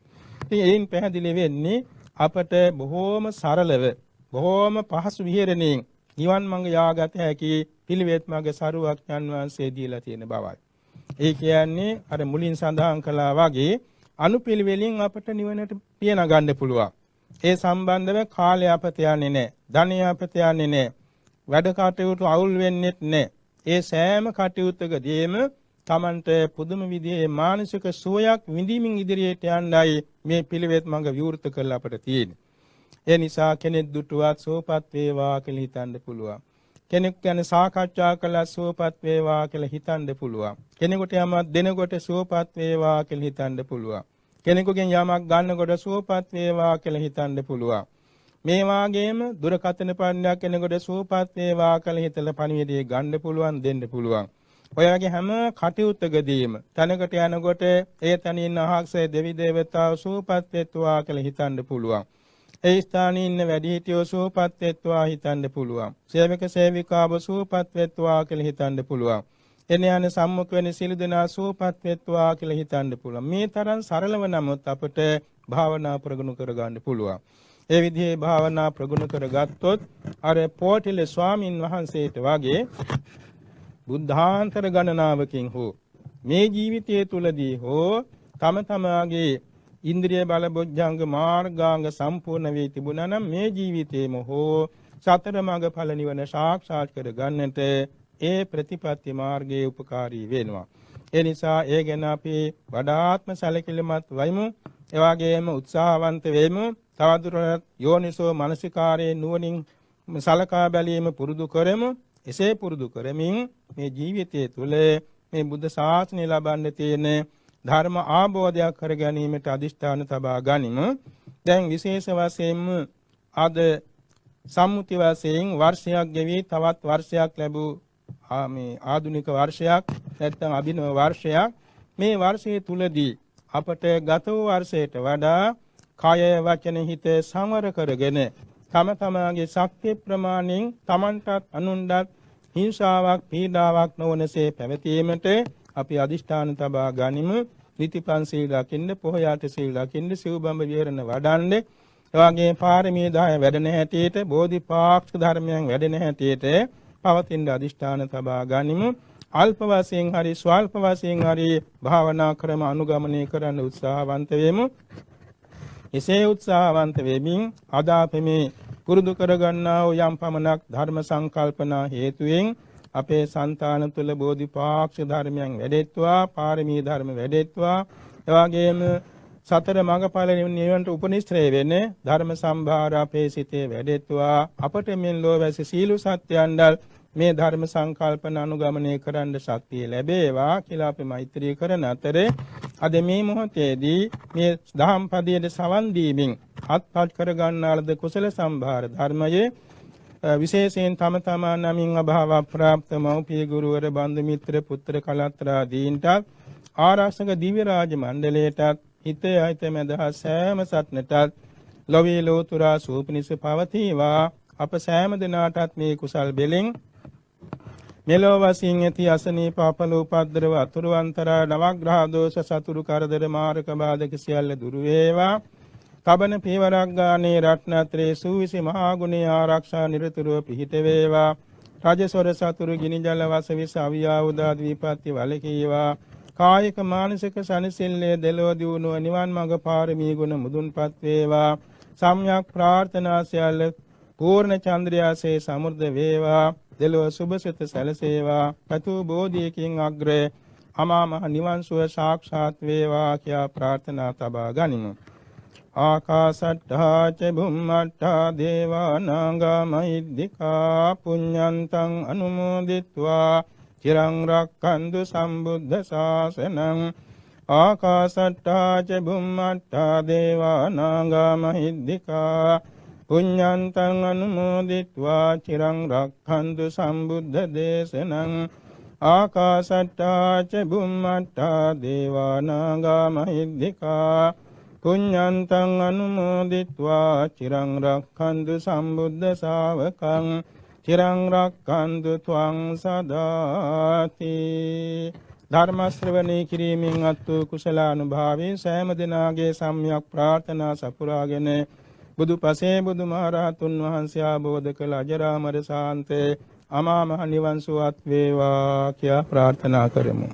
ඉතින් එයින් පැහැදිලි වෙන්නේ අපට බොහෝම සරලව, බොහෝම පහසු විහෙරණින් නිවන් මඟ යාගත හැකි පිළිවෙත් මඟ සරුවක්ඥන් වහන්සේ දීලා තියෙන බවයි. ඒ කියන්නේ අර මුලින් සඳහන් කළා වගේ අනුපිළිවෙලින් අපට නිවනට පියන ගන්න පුළුවන්. ඒ සම්බන්ධව කාලය අපත යන්නේ නැහැ, ධනය අපත යන්නේ නැහැ, වැඩ කටයුතු අවුල් වෙන්නේත් නැහැ. ඒ සෑම කටයුත්තකදීම Tamanට පුදුම විදිහේ මානසික සුවයක් විඳීමින් ඉදිරියට යන්නයි මේ පිළිවෙත් මඟ විවෘත කරලා අපට තියෙන්නේ. ඒ නිසා කෙනෙක් දුටුවත් සෝපත් වේවා කියලා හිතන්න පුළුවන්. කෙනෙක් ගැන සාකච්ඡා කළා සුවපත් වේවා කියලා හිතන්න පුළුවන්. කෙනෙකුට යමක් දෙනකොට සුවපත් වේවා කියලා හිතන්න පුළුවන්. කෙනෙකුගෙන් යමක් ගන්නකොට සුවපත් වේවා කියලා හිතන්න පුළුවන්. මේ වාගේම දුරකථන පණ්ඩයක් කෙනෙකුට සුවපත් වේවා කියලා හිතලා පණිවිඩය ගන්න පුළුවන් දෙන්න පුළුවන්. ඔය වගේ හැම කටයුත්තකදීම තැනකට යනකොට ඒ තැනින් අහක්සේ දෙවි දේවතාවෝ සුවපත් වෙත්වා කියලා හිතන්න පුළුවන්. ඒ ස්ථානයේ ඉන්න වැඩිහිටියෝ සුවපත් වෙත්වා හිතන්න පුළුවන්. සේවක සේවිකාවෝ සුවපත් වෙත්වා කියලා හිතන්න පුළුවන්. එන යන සම්මුඛ වෙන සිළු දෙනා සුවපත් වෙත්වා කියලා හිතන්න පුළුවන්. මේ තරම් සරලව නමුත් අපට භාවනා ප්‍රගුණ කරගන්න පුළුවන්. ඒ විදිහේ භාවනා ප්‍රගුණ කරගත්තොත් අර පොටිල ස්වාමින් වහන්සේට වගේ බුද්ධාන්තර ගණනාවකින් හෝ මේ ජීවිතය තුලදී හෝ තම තමාගේ ඉන්ද්‍රිය බල බොජ්ජංග මාර්ගාංග සම්පූර්ණ වී තිබුණා නම් මේ ජීවිතේම හෝ සතර මඟ ඵල නිවන සාක්ෂාත් කර ගන්නට ඒ ප්‍රතිපත්ති මාර්ගයේ උපකාරී වෙනවා. ඒ නිසා ඒ ගැන අපි වඩාත්ම සැලකිලිමත් වෙමු. ඒ වගේම උත්සාහවන්ත වෙමු. තවදුරටත් යෝනිසෝ මනසිකාරයේ නුවණින් සලකා බැලීම පුරුදු කරමු. එසේ පුරුදු කරමින් මේ ජීවිතය තුළ මේ බුද්ධ ශාසනය ලබන්න තියෙන ධර්ම ආબોධයක් කර ගැනීමට අදිෂ්ඨාන තබා ගනිමු. දැන් විශේෂ වශයෙන්ම අද සම්මුති වශයෙන් වර්ෂයක් ගෙවි තවත් වර්ෂයක් ලැබූ මේ ආධුනික වර්ෂයක් නැත්නම් අභිනව වර්ෂයක් මේ වර්ෂයේ තුලදී අපට ගත වූ වර්ෂයට වඩා කය වචන හිත සංවර කරගෙන තම තමාගේ ශක්තිය ප්‍රමාණයෙන් තමන්ටත් අනුන්ටත් හිංසාවක් පීඩාවක් නොවනසේ පැවතීමට අපි අදිෂ්ඨාන තබා ගනිමු. නිතිපන් සීල රකින්න, පොහොයාට සීල රකින්න, සිව්බඹ විහරණ වඩන්න, එවාගේ පාරමී 10 වැඩෙන හැටියට, බෝධිපාක්ෂික ධර්මයන් වැඩෙන හැටියට පවතින අදිෂ්ඨාන තබා ගනිමු. අල්ප වශයෙන් හරි ස්වල්ප වශයෙන් හරි භාවනා ක්‍රම අනුගමනය කරන්න උත්සාහවන්ත වෙමු. එසේ උත්සාහවන්ත වෙමින් අද අපි මේ පුරුදු කරගන්නා වූ යම් පමණක් ධර්ම සංකල්පනා හේතුවෙන් අපේ సంతාන තුළ බෝධිපාක්ෂික ධර්මයන් වැඩෙත්වා, පාරමී ධර්ම වැඩෙත්වා, එවාගෙම සතර මඟඵල නිවනට උපනිශ්‍රේ වෙන්නේ ධර්ම සම්භාර අපේ සිතේ වැඩෙත්වා. අපට මෙන් ලෝවැසි සීල සත්‍යයන්දල් මේ ධර්ම සංකල්පන අනුගමනය කරන්න ශක්තිය ලැබේවා කියලා අපි මෛත්‍රී කරන අතරේ අද මේ මොහොතේදී මේ දහම් පදයේ සවන් දීමින් අත්පත් කර ගන්නාලද කුසල සම්භාර ධර්මයේ විශේෂයෙන් තම තමා නමින් අභාව ප්‍රාප්ත මෞපිය ගුරුවර බන්දු මිත්‍ර පුත්‍ර කලත්‍රා දීන්ට ආරක්ෂක දිව්‍ය රාජ මණ්ඩලයටත් හිතේ අහිත මැදහත් සෑම සත්නටත් ලොවේ ලෝතුරා සූපනිස පවතිවා. අප සෑම දිනාටත් මේ කුසල් බෙලෙන් මෙලොව වශයෙන් ඇති අසනීප අපල උපද්දරව අතුරු අන්තරා නවග්‍රහ දෝෂ සතුරු කරදර මාරක බාධක සියල්ල දුරු වේවා. කබන පීවරක් ගානේ රත්නත්‍රේ සූවිසි මහා ගුණේ ආරක්ෂා නිරතුරුව පිහිට වේවා. රජසොර සතුරු ගිනි ජල වසවිස අවියාවුදා දීපත්ති වලකීවා. කායික මානසික සනසිල්ලේ දෙලොව දියුණුව නිවන් මඟ පාරමී ගුණ මුදුන්පත් වේවා. සම්්‍යක් ප්‍රාර්ථනා සියල්ල පූර්ණ චන්ද්‍රයාසේ සමෘද්ධ වේවා. දෙලොව සුභසිත සැලසේවා. පතු බෝධියකින් අග්‍රේ අමා මහ නිවන් සුව සාක්ෂාත් වේවා කියා ප්‍රාර්ථනා තබා ගනිමු. ආකාසට්ඨා ච බුම්මට්ඨා දේවා නාග මහිද්దికා පුඤ්ඤන්තං අනුමෝදිත්වා චිරං රක්ඛන්තු සම්බුද්ධ ශාසනං. ආකාසට්ඨා ච බුම්මට්ඨා දේවා නාග මහිද්దికා පුඤ්ඤන්තං අනුමෝදිත්වා චිරං රක්ඛන්තු සම්බුද්ධ දේශනං. ආකාසට්ඨා ච බුම්මට්ඨා දේවා නාග මහිද්దికා පුඤ්ඤන්තං අනුමෝදිත්වා චිරං රක්ඛන්තු සම්බුද්ධ ශාවකං. චිරං රක්ඛන්තු ත්වං සදාති. ධර්ම ශ්‍රවණේ කිරීමෙන් අත්තු කුසලානුභාවයෙන් සෑම දිනාගේ සම්්‍යක් ප්‍රාර්ථනා සපුරාගෙන බුදු පසේ බුදු මහරහතුන් වහන්සේ ආબોධ කළ අජරාමර ශාන්තේ අමා මහ නිවන් සුවත් වේවා කියා ප්‍රාර්ථනා කරමු.